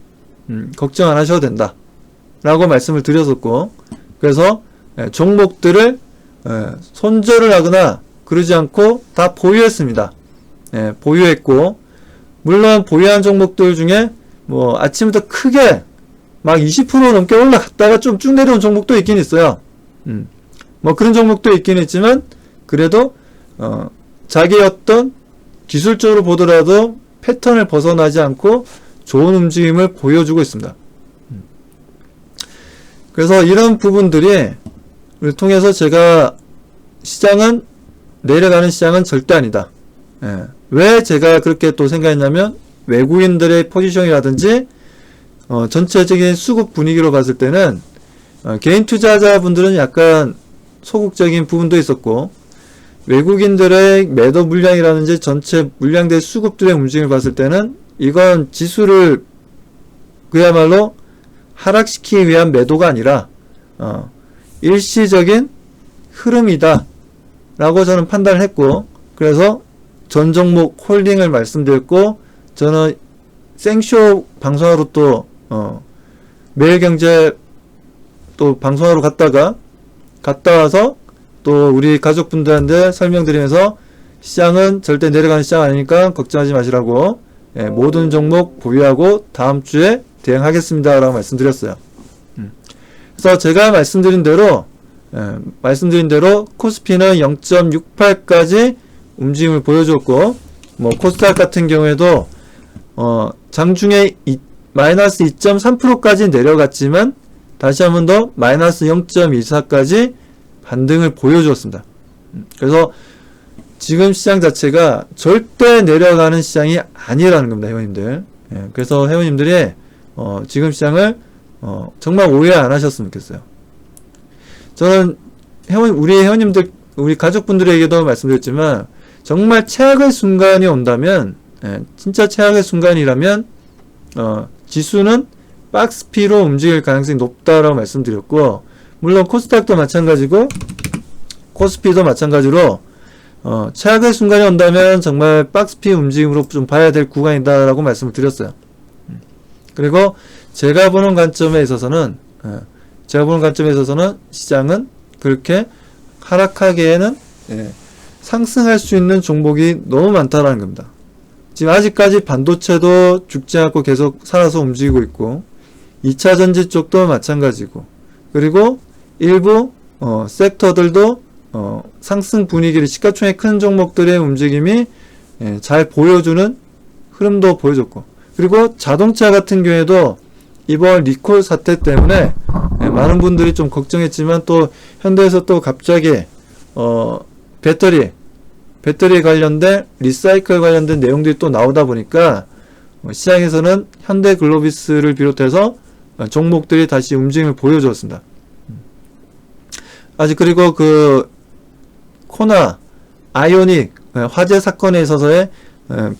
걱정 안 하셔도 된다. 라고 말씀을 드렸었고, 그래서 종목들을 손절을 하거나 그러지 않고 다 보유했습니다. 보유했고, 물론 보유한 종목들 중에 뭐 아침부터 크게 막 20% 넘게 올라갔다가 좀 쭉 내려온 종목도 있긴 있어요. 뭐 그런 종목도 있긴 있지만 그래도 자기의 어떤 기술적으로 보더라도 패턴을 벗어나지 않고 좋은 움직임을 보여주고 있습니다. 그래서 이런 부분들이 통해서 제가 시장은 내려가는 시장은 절대 아니다. 예. 왜 제가 그렇게 또 생각했냐면 외국인들의 포지션이라든지 전체적인 수급 분위기로 봤을 때는 개인 투자자분들은 약간 소극적인 부분도 있었고 외국인들의 매도 물량이라든지 전체 물량대 수급들의 움직임을 봤을 때는 이건 지수를 그야말로 하락시키기 위한 매도가 아니라 일시적인 흐름이다 라고 저는 판단을 했고, 그래서 전 종목 홀딩을 말씀드렸고, 저는 생쇼 방송하러 또 매일경제 또 방송하러 갔다 와서 또 우리 가족분들한테 설명드리면서 시장은 절대 내려가는 시장 아니니까 걱정하지 마시라고, 모든 종목 보유하고 다음 주에 대응하겠습니다 라고 말씀드렸어요. 그래서 제가 말씀드린 대로 코스피는 0.68까지 움직임을 보여줬고, 뭐 코스닥 같은 경우에도 장중에 마이너스 2.3%까지 내려갔지만 다시 한 번 더 마이너스 0.24까지 반등을 보여주었습니다. 그래서 지금 시장 자체가 절대 내려가는 시장이 아니라는 겁니다, 회원님들. 그래서 회원님들이 지금 시장을 정말 오해 안 하셨으면 좋겠어요. 저는 우리 회원님들, 우리 가족분들에게도 말씀드렸지만 정말 최악의 순간이 온다면, 진짜 최악의 순간이라면 지수는 박스피로 움직일 가능성이 높다라고 말씀드렸고, 물론 코스닥도 마찬가지고 코스피도 마찬가지로 최악의 순간이 온다면 정말 박스피 움직임으로 좀 봐야 될 구간이다라고 말씀을 드렸어요. 그리고 제가 보는 관점에 있어서는 시장은 그렇게 하락하기에는 상승할 수 있는 종목이 너무 많다라는 겁니다. 지금 아직까지 반도체도 죽지 않고 계속 살아서 움직이고 있고, 2차 전지 쪽도 마찬가지고, 그리고 일부 섹터들도 상승 분위기를, 시가총액 큰 종목들의 움직임이 잘 보여주는 흐름도 보여줬고, 그리고 자동차 같은 경우에도 이번 리콜 사태 때문에 많은 분들이 좀 걱정했지만 또 현대에서 또 갑자기 배터리 관련된 리사이클 관련된 내용들이 또 나오다 보니까 시장에서는 현대글로비스를 비롯해서 종목들이 다시 움직임을 보여주었습니다. 아직 그리고 그 코나 아이오닉 화재 사건에 있어서의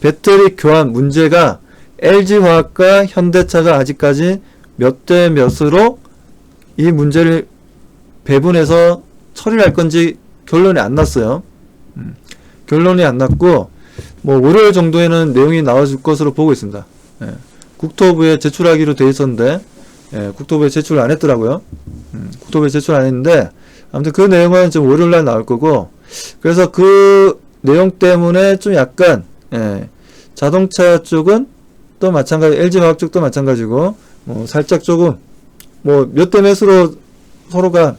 배터리 교환 문제가 LG화학과 현대차가 아직까지 몇 대 몇으로 이 문제를 배분해서 처리를 할 건지 결론이 안 났어요. 결론이 안 났고, 뭐 월요일 정도에는 내용이 나와줄 것으로 보고 있습니다. 국토부에 제출하기로 돼 있었는데 국토부에 제출 안 했더라고요. 국토부에 제출 안 했는데 아무튼 그 내용은 좀 월요일날 나올 거고, 그래서 그 내용 때문에 좀 약간 자동차 쪽은 또 마찬가지, LG화학 쪽도 마찬가지고 살짝 조금 뭐 몇 대 몇으로 서로가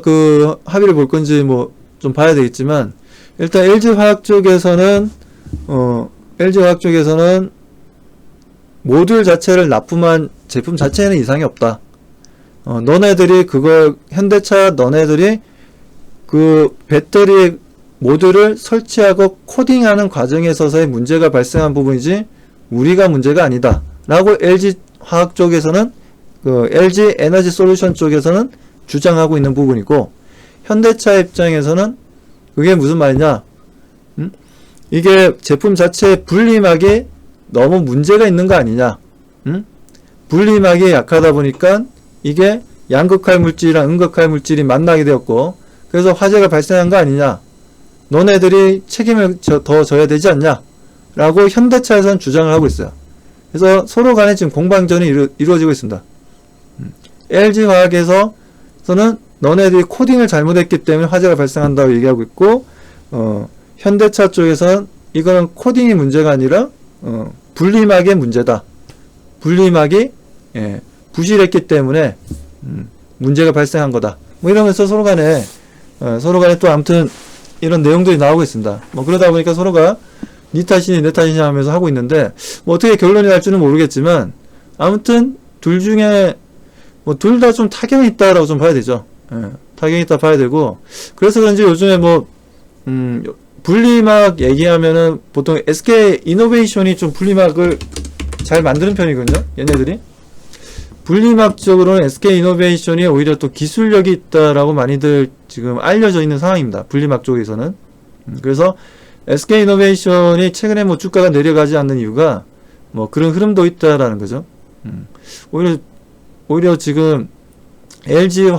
그 합의를 볼 건지 뭐 좀 봐야 되겠지만, 일단 LG화학 쪽에서는 모듈 자체를 납품한 제품 자체에는 이상이 없다. 너네들이 너네들이 그 배터리 모듈을 설치하고 코딩하는 과정에 있어서의 문제가 발생한 부분이지 우리가 문제가 아니다 라고 LG화학 쪽에서는, 그 LG 에너지 솔루션 쪽에서는 주장하고 있는 부분이고, 현대차 입장에서는 그게 무슨 말이냐, 이게 제품 자체의 분리막이 너무 문제가 있는 거 아니냐, 분리막이 약하다 보니까 이게 양극할 물질이랑 음극할 물질이 만나게 되었고, 그래서 화재가 발생한 거 아니냐, 너네들이 책임을 더 져야 되지 않냐 라고 현대차에서는 주장을 하고 있어요. 그래서 서로 간에 지금 공방전이 이루어지고 있습니다. LG화학에서는 너네들이 코딩을 잘못했기 때문에 화재가 발생한다고 얘기하고 있고, 현대차 쪽에서는 이거는 코딩이 문제가 아니라 분리막의 문제다. 분리막이 부실했기 때문에 문제가 발생한 거다. 뭐 이러면서 서로 간에 또 아무튼 이런 내용들이 나오고 있습니다. 뭐 그러다 보니까 서로가 니 탓이니 내 탓이니 하면서 하고 있는데, 뭐 어떻게 결론이 날지는 모르겠지만 아무튼 둘 중에 뭐 둘 다 좀 타격이 있다라고 좀 봐야 되죠. 타격이 있다 봐야 되고, 그래서 그런지 요즘에 뭐 분리막 얘기하면은 보통 SK 이노베이션이 좀 분리막을 잘 만드는 편이거든요. 얘네들이. 분리막 쪽으로는 SK 이노베이션이 오히려 또 기술력이 있다라고 많이들 지금 알려져 있는 상황입니다. 분리막 쪽에서는. 그래서 SK 이노베이션이 최근에 뭐 주가가 내려가지 않는 이유가 뭐 그런 흐름도 있다라는 거죠. 오히려 지금 LG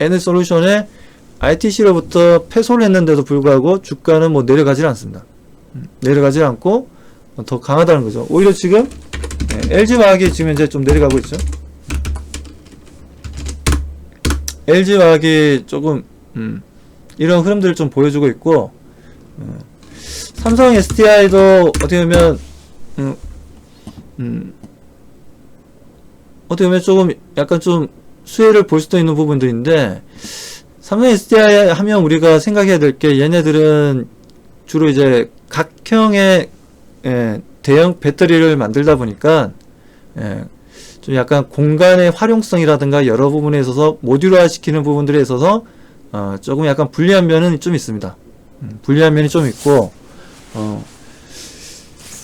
에너솔루션의 ITC로부터 패소를 했는데도 불구하고 주가는 뭐 내려가지 않습니다. 내려가지 않고 더 강하다는 거죠. 오히려 지금 LG화학이 지금 이제 좀 내려가고 있죠. LG화학이 조금 이런 흐름들을 좀 보여주고 있고, 삼성 SDI도 어떻게 보면 어떻게 보면 조금 약간 좀 수혜를 볼 수도 있는 부분들인데, 삼성 SDI 하면 우리가 생각해야 될 게 얘네들은 주로 이제 각형의 대형 배터리를 만들다 보니까 좀 약간 공간의 활용성이라든가 여러 부분에 있어서 모듈화 시키는 부분들에 있어서 조금 약간 불리한 면은 좀 있습니다. 불리한 면이 좀 있고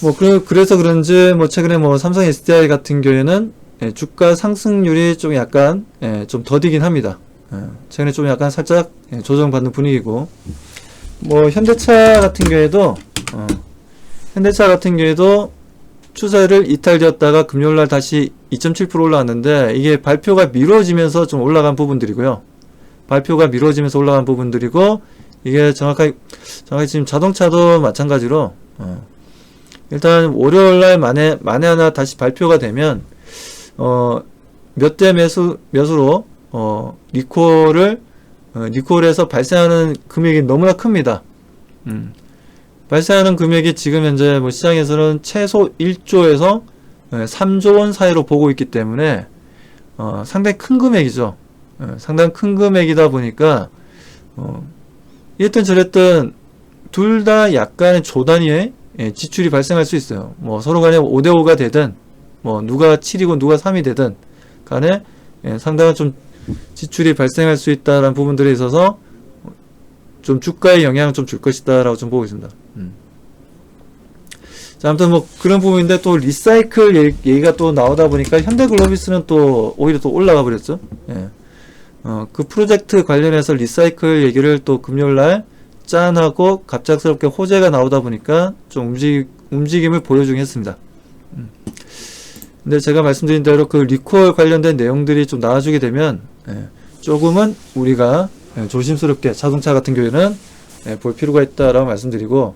뭐 그래서 그런지 뭐 최근에 뭐 삼성 SDI 같은 경우에는 주가 상승률이 좀 약간 좀 더디긴 합니다. 최근에 좀 약간 살짝 조정받는 분위기고, 뭐 현대차 같은 경우에도 추세를 이탈되었다가 금요일날 다시 2.7% 올라왔는데, 이게 발표가 미뤄지면서 좀 올라간 부분들이고요. 발표가 미뤄지면서 올라간 부분들이고, 이게 정확하게 지금 자동차도 마찬가지로 일단 월요일날 만에 하나 다시 발표가 되면 몇 대 몇으로 리콜에서 발생하는 금액이 너무나 큽니다. 발생하는 금액이 지금 현재 뭐 시장에서는 최소 1조에서 3조 원 사이로 보고 있기 때문에 상당히 큰 금액이죠. 상당히 큰 금액이다 보니까 이랬든 저랬든 둘 다 약간의 조 단위의 지출이 발생할 수 있어요. 뭐 서로 간에 5대5가 되든 뭐 누가 7이고 누가 3이 되든 간에 상당한 좀 지출이 발생할 수 있다라는 부분들에 있어서 좀 주가에 영향을 좀 줄 것이다 라고 좀 보고 있습니다. 자, 아무튼 뭐 그런 부분인데, 또 리사이클 얘기가 또 나오다 보니까 현대글로비스는 또 오히려 또 올라가 버렸죠. 그 프로젝트 관련해서 리사이클 얘기를 또 금요일날 짠하고 갑작스럽게 호재가 나오다 보니까 좀 움직임을 보여주긴 했습니다. 근데 제가 말씀드린 대로 그 리콜 관련된 내용들이 좀 나와주게 되면 조금은 우리가 조심스럽게 자동차 같은 경우에는 볼 필요가 있다라고 말씀드리고,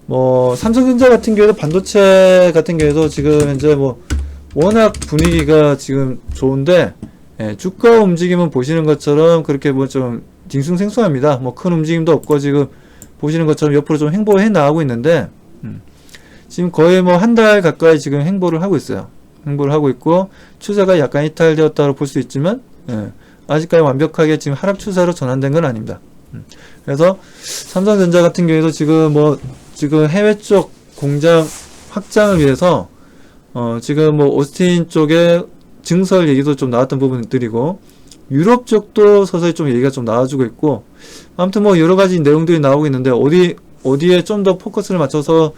뭐 삼성전자 같은 경우에도 반도체 같은 경우에도 지금 현재 뭐 워낙 분위기가 지금 좋은데 주가 움직임은 보시는 것처럼 그렇게 뭐 좀 딩숭생숭합니다. 뭐 큰 움직임도 없고 지금 보시는 것처럼 옆으로 좀 행보해 나가고 있는데, 지금 거의 뭐 한 달 가까이 지금 행보를 하고 있어요. 행보를 하고 있고, 추세가 약간 이탈되었다고 볼 수 있지만 아직까지 완벽하게 지금 하락 추세로 전환된 건 아닙니다. 그래서 삼성전자 같은 경우에도 지금 해외 쪽 공장 확장을 위해서 지금 뭐 오스틴 쪽에 증설 얘기도 좀 나왔던 부분들이고, 유럽 쪽도 서서히 좀 얘기가 좀 나와주고 있고, 아무튼 뭐 여러 가지 내용들이 나오고 있는데, 어디에 좀 더 포커스를 맞춰서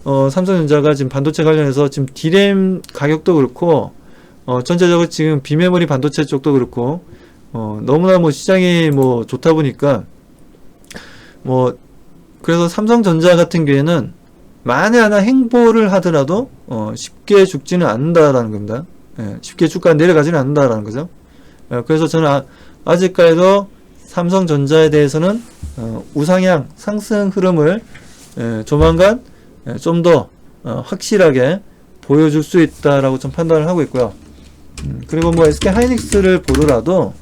삼성전자가 지금 반도체 관련해서 지금 D램 가격도 그렇고 전체적으로 지금 비메모리 반도체 쪽도 그렇고 너무나 뭐 시장이 뭐 좋다 보니까 뭐 그래서 삼성전자 같은 경우에는 만에 하나 행보를 하더라도 쉽게 죽지는 않는다라는 겁니다. 쉽게 주가가 내려가지는 않는다라는 거죠. 그래서 저는 아직까지도 삼성전자에 대해서는 우상향 상승 흐름을 조만간 좀 더 확실하게 보여줄 수 있다라고 좀 판단을 하고 있고요. 그리고 뭐 SK 하이닉스를 보더라도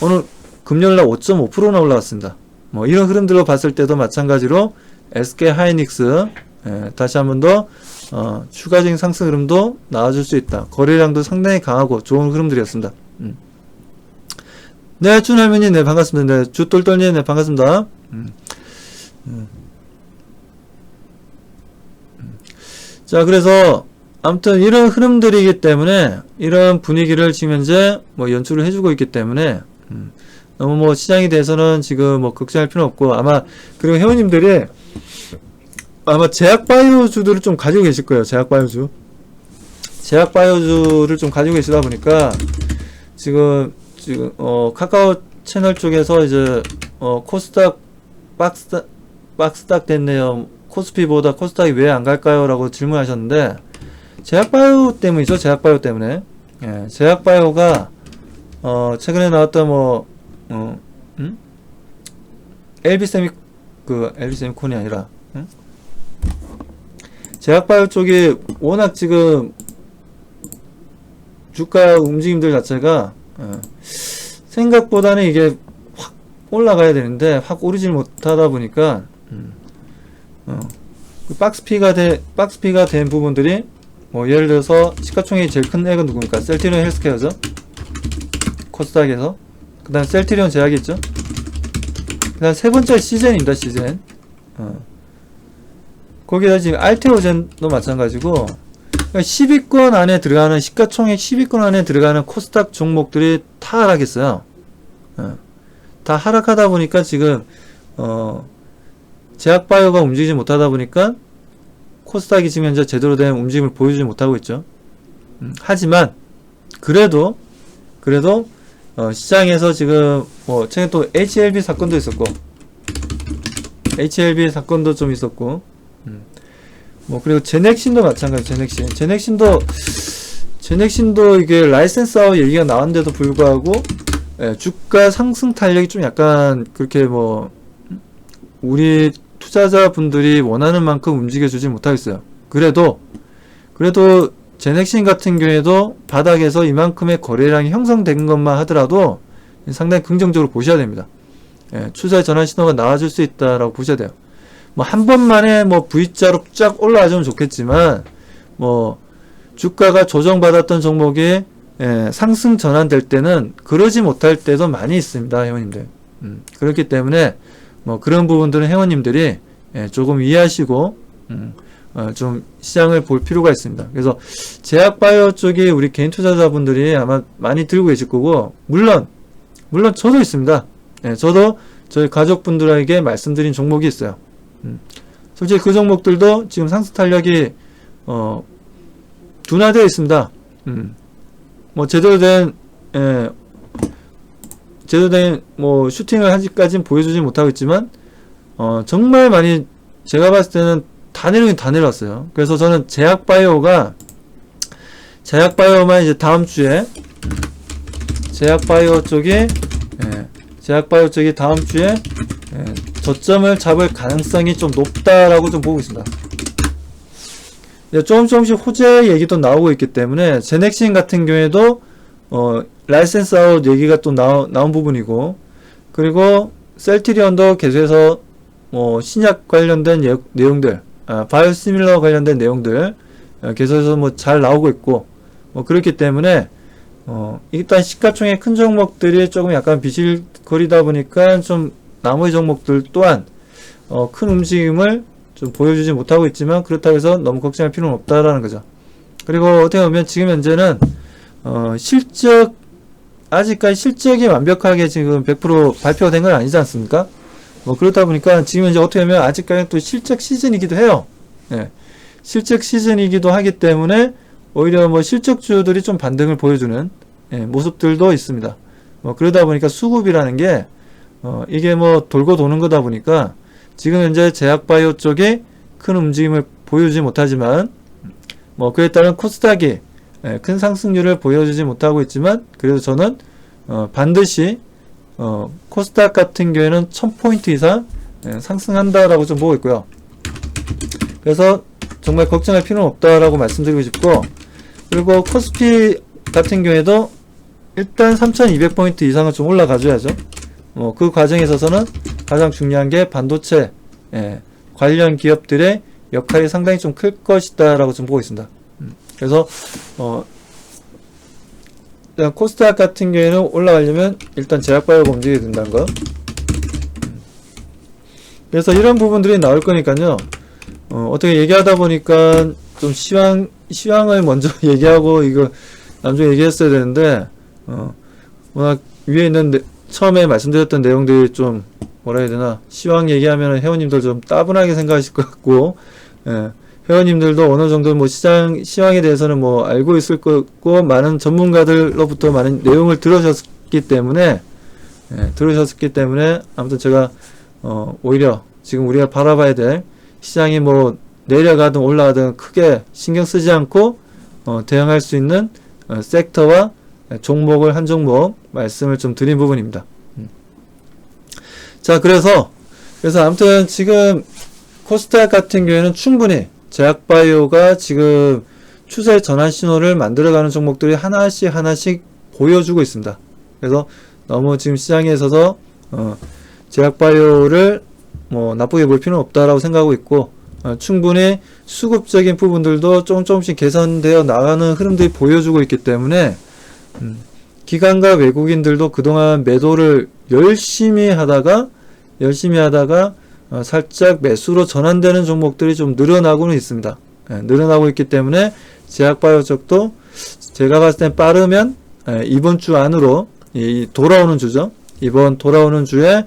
오늘 금요일날 5.5%나 올라왔습니다. 뭐 이런 흐름들로 봤을 때도 마찬가지로 SK 하이닉스 다시 한번 더 추가적인 상승 흐름도 나와줄 수 있다. 거래량도 상당히 강하고 좋은 흐름들이었습니다. 네, 준할머니, 네, 반갑습니다. 네, 주똘똘님, 네, 반갑습니다. 자, 그래서, 아무튼, 이런 흐름들이기 때문에, 이런 분위기를 지금 현재, 뭐, 연출을 해주고 있기 때문에, 너무 뭐 시장에 대해서는 지금 뭐 걱정할 필요는 없고, 아마 그리고 회원님들이 아마 제약바이오주들을 좀 가지고 계실 거예요. 제약바이오주를 좀 가지고 계시다 보니까 지금 카카오 채널 쪽에서 이제 코스닥 박스닥 됐네요. 코스피보다 코스닥이 왜 안 갈까요? 라고 질문하셨는데, 제약바이오 때문이죠. 제약바이오 때문에. 예, 제약바이오가 최근에 나왔던 엘비세미콘이 아니라, 제약바이오 쪽이 워낙 지금 주가 움직임들 자체가 생각보다는 이게 확 올라가야 되는데 확 오르질 못하다 보니까 박스피가 된 부분들이 뭐 예를 들어서 시가총액이 제일 큰 액은 누굽니까? 셀트리온 헬스케어죠. 코스닥에서. 그 다음 셀트리온 제약이 있죠. 그 다음 세 번째 시젠입니다. 시젠. 거기다 지금 알테오젠도 마찬가지고, 10위권 안에 들어가는, 시가총액 10위권 안에 들어가는 코스닥 종목들이 다 하락했어요. 다 하락하다 보니까 지금 제약바이오가 움직이지 못하다 보니까 코스닥이 지금 현재 제대로 된 움직임을 보여주지 못하고 있죠. 하지만 그래도 시장에서 지금 최근 또 HLB 사건도 있었고, HLB 사건도 좀 있었고, 그리고 제넥신도 마찬가지. 제넥신도 이게 라이센스아웃 얘기가 나왔는데도 불구하고 주가 상승 탄력이 좀 약간 그렇게 우리 투자자분들이 원하는 만큼 움직여주지 못하겠어요. 그래도 제넥신 같은 경우에도 바닥에서 이만큼의 거래량이 형성된 것만 하더라도 상당히 긍정적으로 보셔야 됩니다. 추세 전환 신호가 나와줄 수 있다라고 보셔야 돼요. 한 번만에 V자로 쫙 올라와주면 좋겠지만, 주가가 조정받았던 종목이 상승 전환될 때는 그러지 못할 때도 많이 있습니다, 회원님들. 그렇기 때문에 그런 부분들은 회원님들이 조금 이해하시고 좀 시장을 볼 필요가 있습니다. 그래서 제약바이오 쪽이 우리 개인 투자자분들이 아마 많이 들고 계실 거고, 물론 저도 있습니다. 저도 저희 가족분들에게 말씀드린 종목이 있어요. 솔직히 그 종목들도 지금 상승 탄력이 둔화되어 있습니다. 제대로 된 슈팅을 아직까지는 보여주지 못하고 있지만 정말 많이, 제가 봤을 때는 다 내려오긴 다 내려왔어요. 그래서 저는 제약바이오만 이제 다음 주에 제약바이오 쪽이 다음 주에 저점을 잡을 가능성이 좀 높다라고 좀 보고 있습니다. 조금씩 호재 얘기도 나오고 있기 때문에, 제넥신 같은 경우에도 라이센스 아웃 얘기가 또 나온 부분이고, 그리고 셀트리온도 계속해서 신약 관련된 내용들, 바이오시밀러 관련된 내용들 계속해서 잘 나오고 있고, 그렇기 때문에 일단 시가총액 큰 종목들이 조금 약간 비실거리다 보니까 좀 나머지 종목들 또한 큰 움직임을 좀 보여주지 못하고 있지만, 그렇다고 해서 너무 걱정할 필요는 없다라는 거죠. 그리고 어떻게 보면 지금 현재는 아직까지 실적이 완벽하게 지금 100% 발표가 된 건 아니지 않습니까? 그렇다 보니까 지금 현재 어떻게 보면 아직까지 또 실적 시즌이기도 해요. 실적 시즌이기도 하기 때문에 오히려 실적주들이 좀 반등을 보여주는 모습들도 있습니다. 그러다 보니까 수급이라는 게 이게 돌고 도는 거다 보니까 지금 현재 제약바이오 쪽에 큰 움직임을 보여주지 못하지만, 그에 따른 코스닥이 큰 상승률을 보여주지 못하고 있지만, 그래도 저는 반드시 코스닥 같은 경우에는 1000포인트 이상 상승한다라고 좀 보고 있고요. 그래서 정말 걱정할 필요는 없다라고 말씀드리고 싶고, 그리고 코스피 같은 경우에도 일단 3200포인트 이상은 좀 올라가줘야죠. 그 과정에 있어서는 가장 중요한 게 반도체 관련 기업들의 역할이 상당히 좀 클 것이다 라고 좀 보고 있습니다. 그래서 코스닥 같은 경우에는 올라가려면 일단 제약바이오가 움직여야 된다는 거. 그래서 이런 부분들이 나올 거니까요. 어떻게 얘기하다 보니까 좀 시황을 먼저 얘기하고 이거 나중에 얘기했어야 되는데, 워낙 위에 있는 처음에 말씀드렸던 내용들이 좀 뭐라 해야 되나, 시황 얘기하면 회원님들 좀 따분하게 생각하실 것 같고, 예, 회원님들도 어느 정도 뭐 시황에 대해서는 뭐 알고 있을 거고, 많은 전문가들로부터 많은 내용을 들으셨기 때문에, 아무튼 제가 오히려 지금 우리가 바라봐야 될 시장이 뭐 내려가든 올라가든 크게 신경 쓰지 않고 대응할 수 있는 섹터와 종목을 한 종목 말씀을 좀 드린 부분입니다. 자, 그래서 아무튼 지금 코스닥 같은 경우에는 충분히 제약바이오가 지금 추세 전환 신호를 만들어가는 종목들이 하나씩 보여주고 있습니다. 그래서 너무 지금 시장에 있어서 제약바이오를 뭐 나쁘게 볼 필요는 없다라고 생각하고 있고, 충분히 수급적인 부분들도 조금씩 개선되어 나가는 흐름들이 보여주고 있기 때문에 기관과 외국인들도 그동안 매도를 열심히 하다가 살짝 매수로 전환되는 종목들이 좀 늘어나고는 있습니다. 늘어나고 있기 때문에 제약바이오 쪽도 제가 봤을 땐 빠르면 이번 주 안으로 돌아오는 주죠. 이번 돌아오는 주에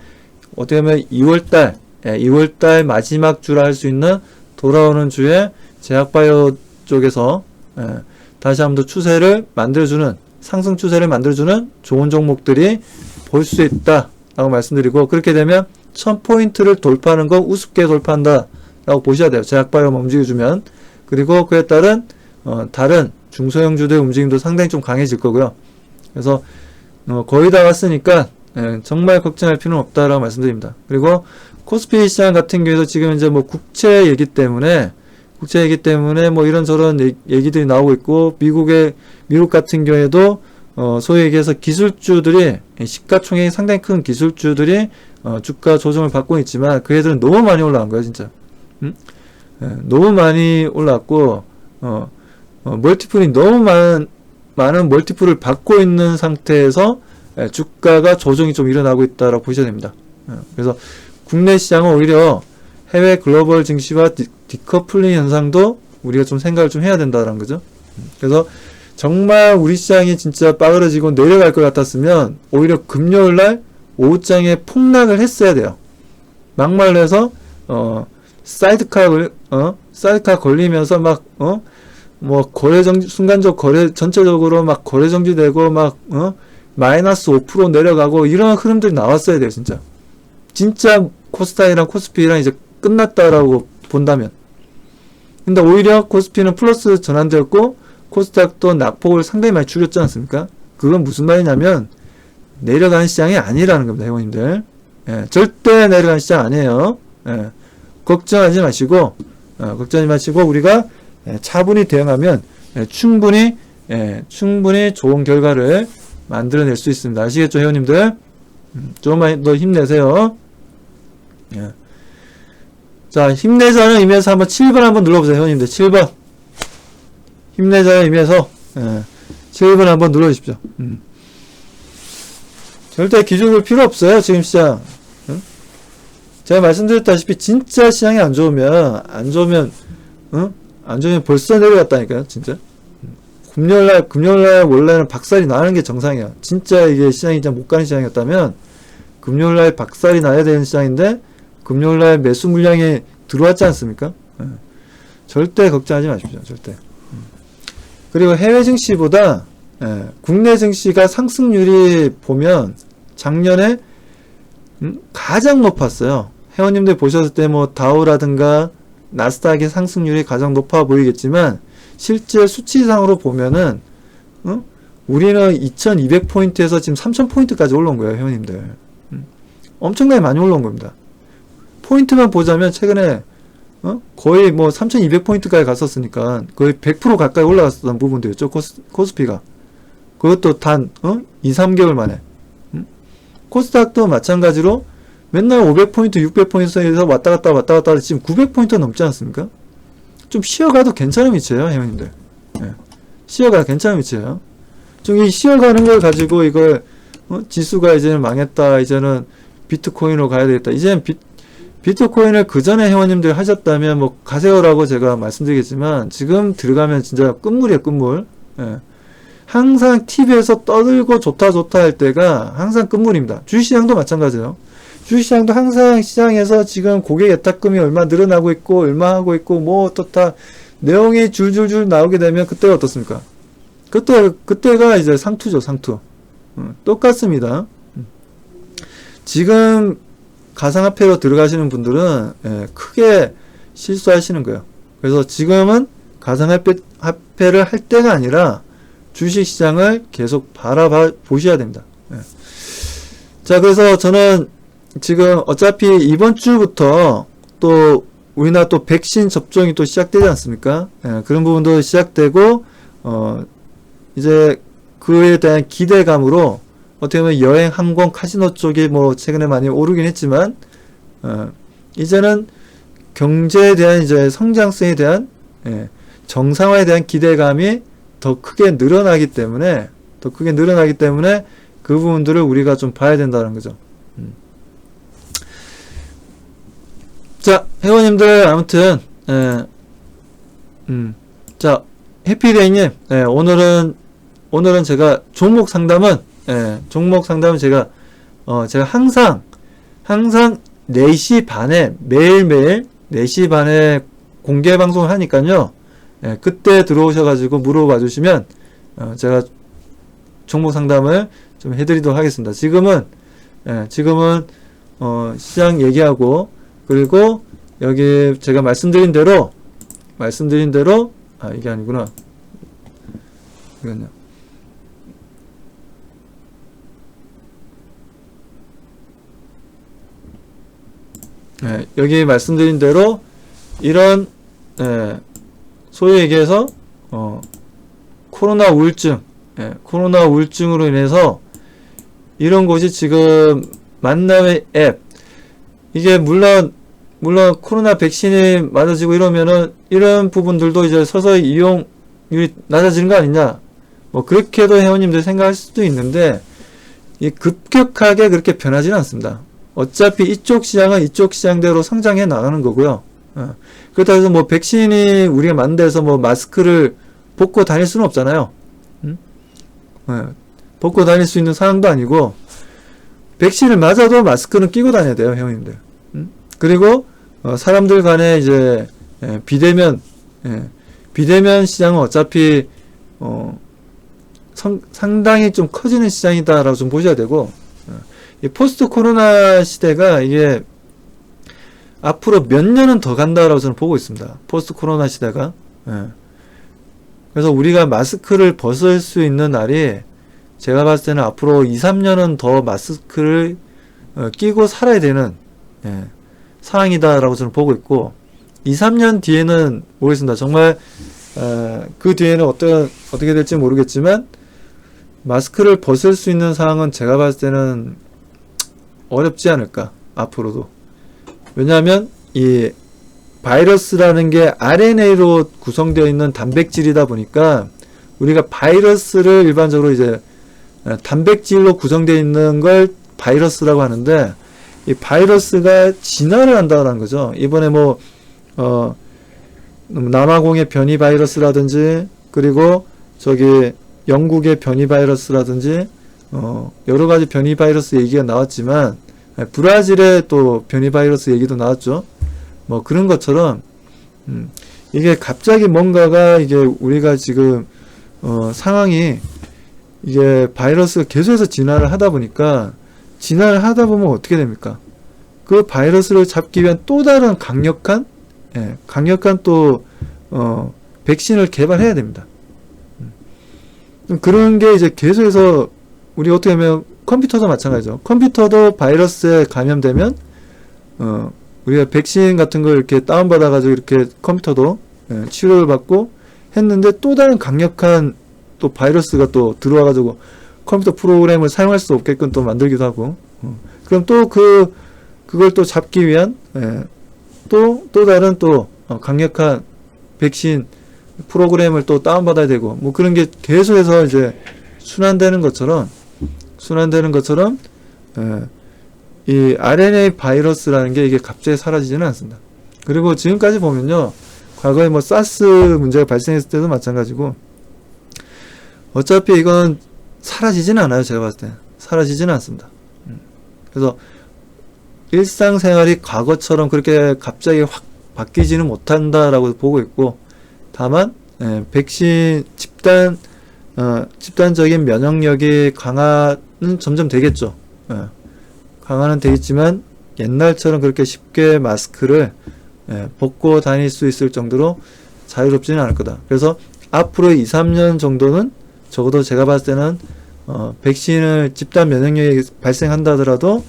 어떻게 보면 2월달 마지막 주라 할 수 있는 돌아오는 주에 제약바이오 쪽에서 다시 한번 더 추세를 만들어주는, 상승 추세를 만들어주는 좋은 종목들이 볼 수 있다 라고 말씀드리고, 그렇게 되면 1000포인트를 돌파하는 거 우습게 돌파한다 라고 보셔야 돼요. 제약바이오만 움직여주면. 그리고 그에 따른 다른 중소형주들의 움직임도 상당히 좀 강해질 거고요. 그래서 거의 다 왔으니까 정말 걱정할 필요는 없다라고 말씀드립니다. 그리고 코스피 시장 같은 경우에도 지금 이제 뭐 국채 얘기 때문에 뭐 이런저런 얘기들이 나오고 있고, 미국 같은 경우에도 소위 얘기해서 기술주들이, 시가총액이 상당히 큰 기술주들이 주가 조정을 받고 있지만 그 애들은 너무 많이 올라간 거예요, 진짜. 너무 많이 올랐고, 멀티플이 너무 많은 멀티플을 받고 있는 상태에서 주가가 조정이 좀 일어나고 있다라고 보셔야 됩니다. 그래서 국내 시장은 오히려 해외 글로벌 증시와 디커플링 현상도 우리가 좀 생각을 좀 해야 된다라는 거죠. 그래서 정말 우리 시장이 진짜 빠그러지고 내려갈 것 같았으면 오히려 금요일날 오후장에 폭락을 했어야 돼요. 막말로 해서 사이드카 걸리면서 막 뭐 순간적 거래 전체적으로 막 거래 정지되고 막 마이너스 5% 내려가고 이런 흐름들이 나왔어야 돼요, 진짜 코스닥이랑 코스피랑 이제 끝났다라고 본다면. 근데 오히려 코스피는 플러스 전환되었고 코스닥도 낙폭을 상당히 많이 줄였지 않습니까? 그건 무슨 말이냐면 내려가는 시장이 아니라는 겁니다, 회원님들. 절대 내려가는 시장 아니에요. 걱정하지 마시고 우리가 차분히 대응하면 충분히 좋은 결과를 만들어낼 수 있습니다. 아시겠죠, 회원님들? 조금만 더 힘내세요. 자, 힘내자는 의미에서 한번 7번 한번 눌러보세요, 회원님들. 7번. 힘내자는 의미에서 7번 한번 눌러주십시오. 절대 기준 볼 필요 없어요, 지금 시장. 제가 말씀드렸다시피 진짜 시장이 안 좋으면 벌써 내려갔다니까요, 진짜. 금요일날 원래는 박살이 나는 게 정상이야. 진짜 이게 시장이 이제 못 가는 시장이었다면 금요일날 박살이 나야 되는 시장인데 금요일날 매수 물량이 들어왔지 않습니까? 절대 걱정하지 마십시오, 절대. 그리고 해외 증시보다 국내 증시가 상승률이 보면 작년에 가장 높았어요. 회원님들 보셨을 때 뭐 다우라든가 나스닥의 상승률이 가장 높아 보이겠지만 실제 수치상으로 보면은 우리는 2200포인트에서 지금 3000포인트까지 올라온 거예요, 회원님들. 엄청나게 많이 올라온 겁니다. 포인트만 보자면 최근에 거의 뭐 3200포인트까지 갔었으니까 거의 100% 가까이 올라갔었던 부분도 있죠, 코스피가. 그것도 단 2, 3개월 만에. 코스닥도 마찬가지로 맨날 500포인트, 600포인트에서 왔다 갔다 지금 900포인트 넘지 않습니까? 좀 쉬어가도 괜찮은 위치예요, 회원님들. 쉬어가도 괜찮은 위치예요. 좀 이 쉬어가는 걸 가지고 이걸 지수가 이제는 망했다, 이제는 비트코인으로 가야 되겠다. 이제는 비트코인을 그 전에 회원님들 하셨다면 뭐 가세요라고 제가 말씀드리겠지만 지금 들어가면 진짜 끝물이에요, 끝물. 항상 TV에서 떠들고 좋다 할 때가 항상 끝물입니다. 주식시장도 마찬가지예요. 주식시장도 항상 시장에서 지금 고객 예탁금이 얼마 늘어나고 있고 얼마 하고 있고 뭐 어떻다 내용이 줄줄줄 나오게 되면 그때가 어떻습니까? 그때가 이제 상투죠, 상투. 똑같습니다. 지금 가상화폐로 들어가시는 분들은 크게 실수하시는 거예요. 그래서 지금은 가상화폐를 할 때가 아니라 주식시장을 계속 바라보셔야 됩니다. 자, 그래서 저는 지금 어차피 이번 주부터 또 우리나라 또 백신 접종이 또 시작되지 않습니까? 그런 부분도 시작되고 이제 그에 대한 기대감으로 어떻게 보면 여행, 항공, 카지노 쪽이 뭐 최근에 많이 오르긴 했지만 이제는 경제에 대한 이제 성장성에 대한 정상화에 대한 기대감이 더 크게 늘어나기 때문에 그 부분들을 우리가 좀 봐야 된다는 거죠. 자, 회원님들 아무튼 자, 해피데이님, 오늘은 제가 종목 상담은 제가 항상 4시 반에 매일매일 4시 반에 공개 방송을 하니까요. 그때 들어오셔가지고 물어봐 주시면 제가 종목 상담을 좀 해드리도록 하겠습니다. 지금은 시장 얘기하고 그리고 여기 제가 말씀드린 대로 이게 아니구나. 이거냐. 여기 말씀드린 대로 이런 소위 얘기해서 코로나 우울증으로 인해서 이런 곳이 지금 만남의 앱 이게 물론 코로나 백신이 맞아지고 이러면은 이런 부분들도 이제 서서히 이용률이 낮아지는 거 아니냐 뭐 그렇게도 회원님들 생각할 수도 있는데 이 급격하게 그렇게 변하지는 않습니다. 어차피 이쪽 시장은 이쪽 시장대로 성장해 나가는 거고요. 그렇다고 해서 뭐 백신이 우리가 맞는 데서 뭐 마스크를 벗고 다닐 수는 없잖아요. 벗고 다닐 수 있는 상황도 아니고 백신을 맞아도 마스크는 끼고 다녀야 돼요, 회원님들. 그리고 사람들 간에 이제 비대면 시장은 어차피 상당히 좀 커지는 시장이다라고 좀 보셔야 되고 이 포스트 코로나 시대가 이게 앞으로 몇 년은 더 간다라고 저는 보고 있습니다. 포스트 코로나 시대가. 그래서 우리가 마스크를 벗을 수 있는 날이 제가 봤을 때는 앞으로 2, 3년은 더 마스크를 끼고 살아야 되는 상황이다라고 저는 보고 있고 2, 3년 뒤에는 모르겠습니다. 정말 그 뒤에는 어떻게 될지 모르겠지만 마스크를 벗을 수 있는 상황은 제가 봤을 때는 어렵지 않을까 앞으로도. 왜냐하면 이 바이러스라는 게 RNA로 구성되어 있는 단백질이다 보니까 우리가 바이러스를 일반적으로 이제 단백질로 구성되어 있는 걸 바이러스라고 하는데 이 바이러스가 진화를 한다는 거죠. 이번에 뭐 남아공의 변이 바이러스라든지 그리고 저기 영국의 변이 바이러스라든지 여러 가지 변이 바이러스 얘기가 나왔지만 브라질의 또 변이 바이러스 얘기도 나왔죠. 뭐 그런 것처럼 이게 갑자기 뭔가가 이게 우리가 지금 상황이 이게 바이러스가 계속해서 진화를 하다 보니까 진화를 하다 보면 어떻게 됩니까? 그 바이러스를 잡기 위한 또 다른 강력한 또 백신을 개발해야 됩니다. 그런 게 이제 계속해서 우리 어떻게 하면 컴퓨터도 마찬가지죠. 컴퓨터도 바이러스에 감염되면 우리가 백신 같은 걸 이렇게 다운받아가지고 이렇게 컴퓨터도 치료를 받고 했는데 또 다른 강력한 또 바이러스가 또 들어와가지고 컴퓨터 프로그램을 사용할 수 없게끔 또 만들기도 하고 그럼 또 그걸 또 잡기 위한 또 다른 또 강력한 백신 프로그램을 또 다운받아야 되고 뭐 그런 게 계속해서 이제 순환되는 것처럼 이 RNA 바이러스라는 게 이게 갑자기 사라지지는 않습니다. 그리고 지금까지 보면요 과거에 뭐 사스 문제가 발생했을 때도 마찬가지고 어차피 이건 사라지지는 않아요. 제가 봤을 때 사라지지는 않습니다. 그래서 일상생활이 과거처럼 그렇게 갑자기 확 바뀌지는 못한다라고 보고 있고, 다만 백신 집단적인 면역력이 강화는 점점 되겠죠. 강화는 되겠지만 옛날처럼 그렇게 쉽게 마스크를 벗고 다닐 수 있을 정도로 자유롭지는 않을 거다. 그래서 앞으로 2, 3년 정도는 적어도 제가 봤을 때는 백신을 집단 면역력이 발생한다 하더라도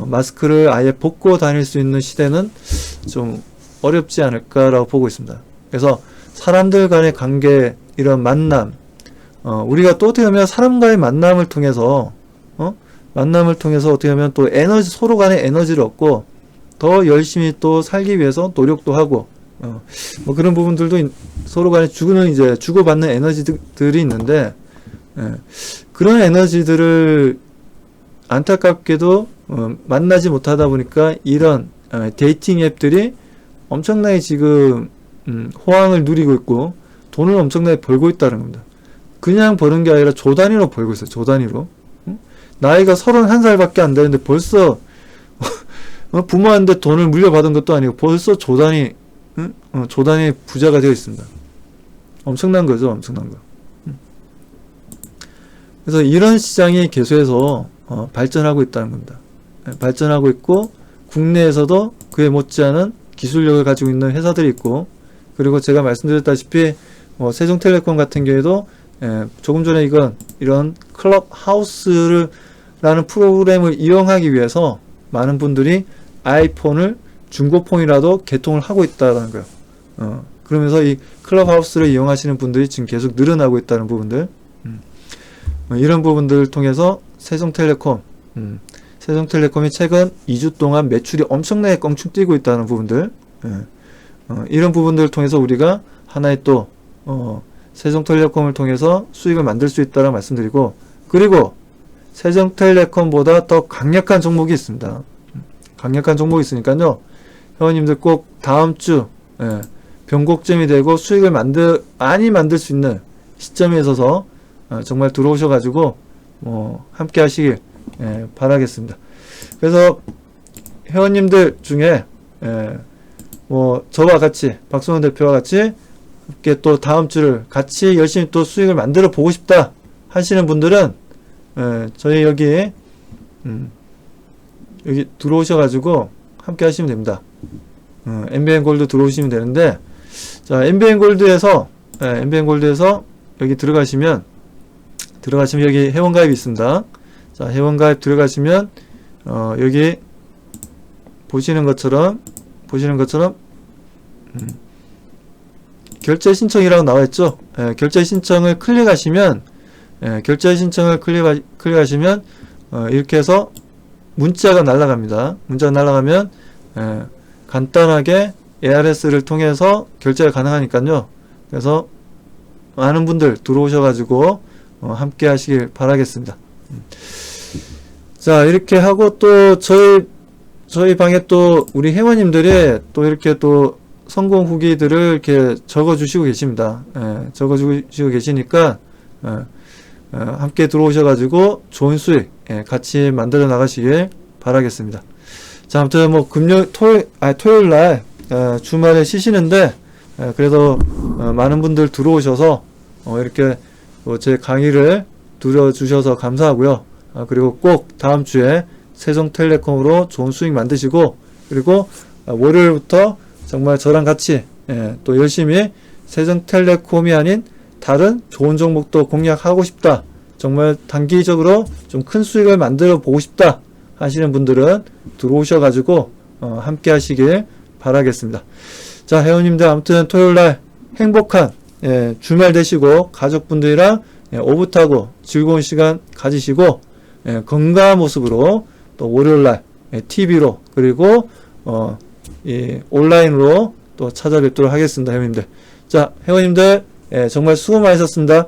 마스크를 아예 벗고 다닐 수 있는 시대는 좀 어렵지 않을까라고 보고 있습니다. 그래서 사람들 간의 관계, 이런 만남, 우리가 또 어떻게 보면 사람과의 만남을 통해서 어떻게 보면 또 에너지, 서로 간의 에너지를 얻고 더 열심히 또 살기 위해서 노력도 하고, 뭐 그런 부분들도 서로 간에 이제 주고받는 에너지들이 있는데, 그런 에너지들을 안타깝게도 만나지 못하다 보니까 이런 데이팅 앱들이 엄청나게 지금 호황을 누리고 있고 돈을 엄청나게 벌고 있다는 겁니다. 그냥 버는 게 아니라 조 단위로 벌고 있어요. 조 단위로. 나이가 31살밖에 안 되는데 벌써 부모한테 돈을 물려받은 것도 아니고 벌써 조 단위 부자가 되어 있습니다. 엄청난 거죠. 엄청난 거. 그래서 이런 시장이 계속해서 발전하고 있다는 겁니다. 발전하고 있고 국내에서도 그에 못지않은 기술력을 가지고 있는 회사들이 있고, 그리고 제가 말씀드렸다시피 세종텔레콤 같은 경우에도 조금 전에 이런 클럽하우스라는 프로그램을 이용하기 위해서 많은 분들이 아이폰을 중고폰이라도 개통을 하고 있다는 거예요. 그러면서 이 클럽하우스를 이용하시는 분들이 지금 계속 늘어나고 있다는 부분들, 이런 부분들을 통해서 세종텔레콤이 최근 2주 동안 매출이 엄청나게 껑충 뛰고 있다는 부분들, 이런 부분들을 통해서 우리가 하나의 또 세종텔레콤을 통해서 수익을 만들 수 있다고 말씀드리고, 그리고 세종텔레콤보다 더 강력한 종목이 있습니다. 강력한 종목이 있으니까요, 회원님들 꼭 다음 주 변곡점이 되고 수익을 많이 만들 수 있는 시점에 있어서 정말 들어오셔가지고 함께 하시길 바라겠습니다. 그래서 회원님들 중에 저와 같이, 박성원 대표와 같이 함께 또 다음 주를 같이 열심히 또 수익을 만들어 보고 싶다 하시는 분들은 저희 여기 들어오셔가지고 함께 하시면 됩니다. MBN 골드 들어오시면 되는데, 자, MBN 골드에서 여기 들어가시면 여기 회원가입이 있습니다. 자, 회원가입 들어가시면 여기 보시는 것처럼 결제 신청이라고 나와 있죠. 결제 신청을 클릭하시면 이렇게 해서 문자가 날아갑니다. 문자가 날아가면 간단하게 ARS를 통해서 결제가 가능하니까요. 그래서 많은 분들 들어오셔가지고 함께 하시길 바라겠습니다. 자, 이렇게 하고 또 저희 방에 또 우리 회원님들이 또 이렇게 또 성공 후기들을 이렇게 적어주시고 계십니다. 적어주시고 계시니까 함께 들어오셔가지고 좋은 수익 같이 만들어 나가시길 바라겠습니다. 자, 아무튼 뭐 토요일 날 주말에 쉬시는데 그래도 많은 분들 들어오셔서 이렇게 제 강의를 들어주셔서 감사하고요. 그리고 꼭 다음 주에 세종텔레콤으로 좋은 수익 만드시고, 그리고 월요일부터 정말 저랑 같이 또 열심히 세종텔레콤이 아닌 다른 좋은 종목도 공략하고 싶다, 정말 단기적으로 좀 큰 수익을 만들어 보고 싶다 하시는 분들은 들어오셔가지고 함께 하시길 바라겠습니다. 자, 회원님들 아무튼 토요일날 행복한 주말 되시고 가족분들이랑 오붓하고 즐거운 시간 가지시고 건강한 모습으로 또 월요일날 TV로 그리고 온라인으로 또 찾아뵙도록 하겠습니다. 회원님들. 자, 회원님들 정말 수고 많으셨습니다.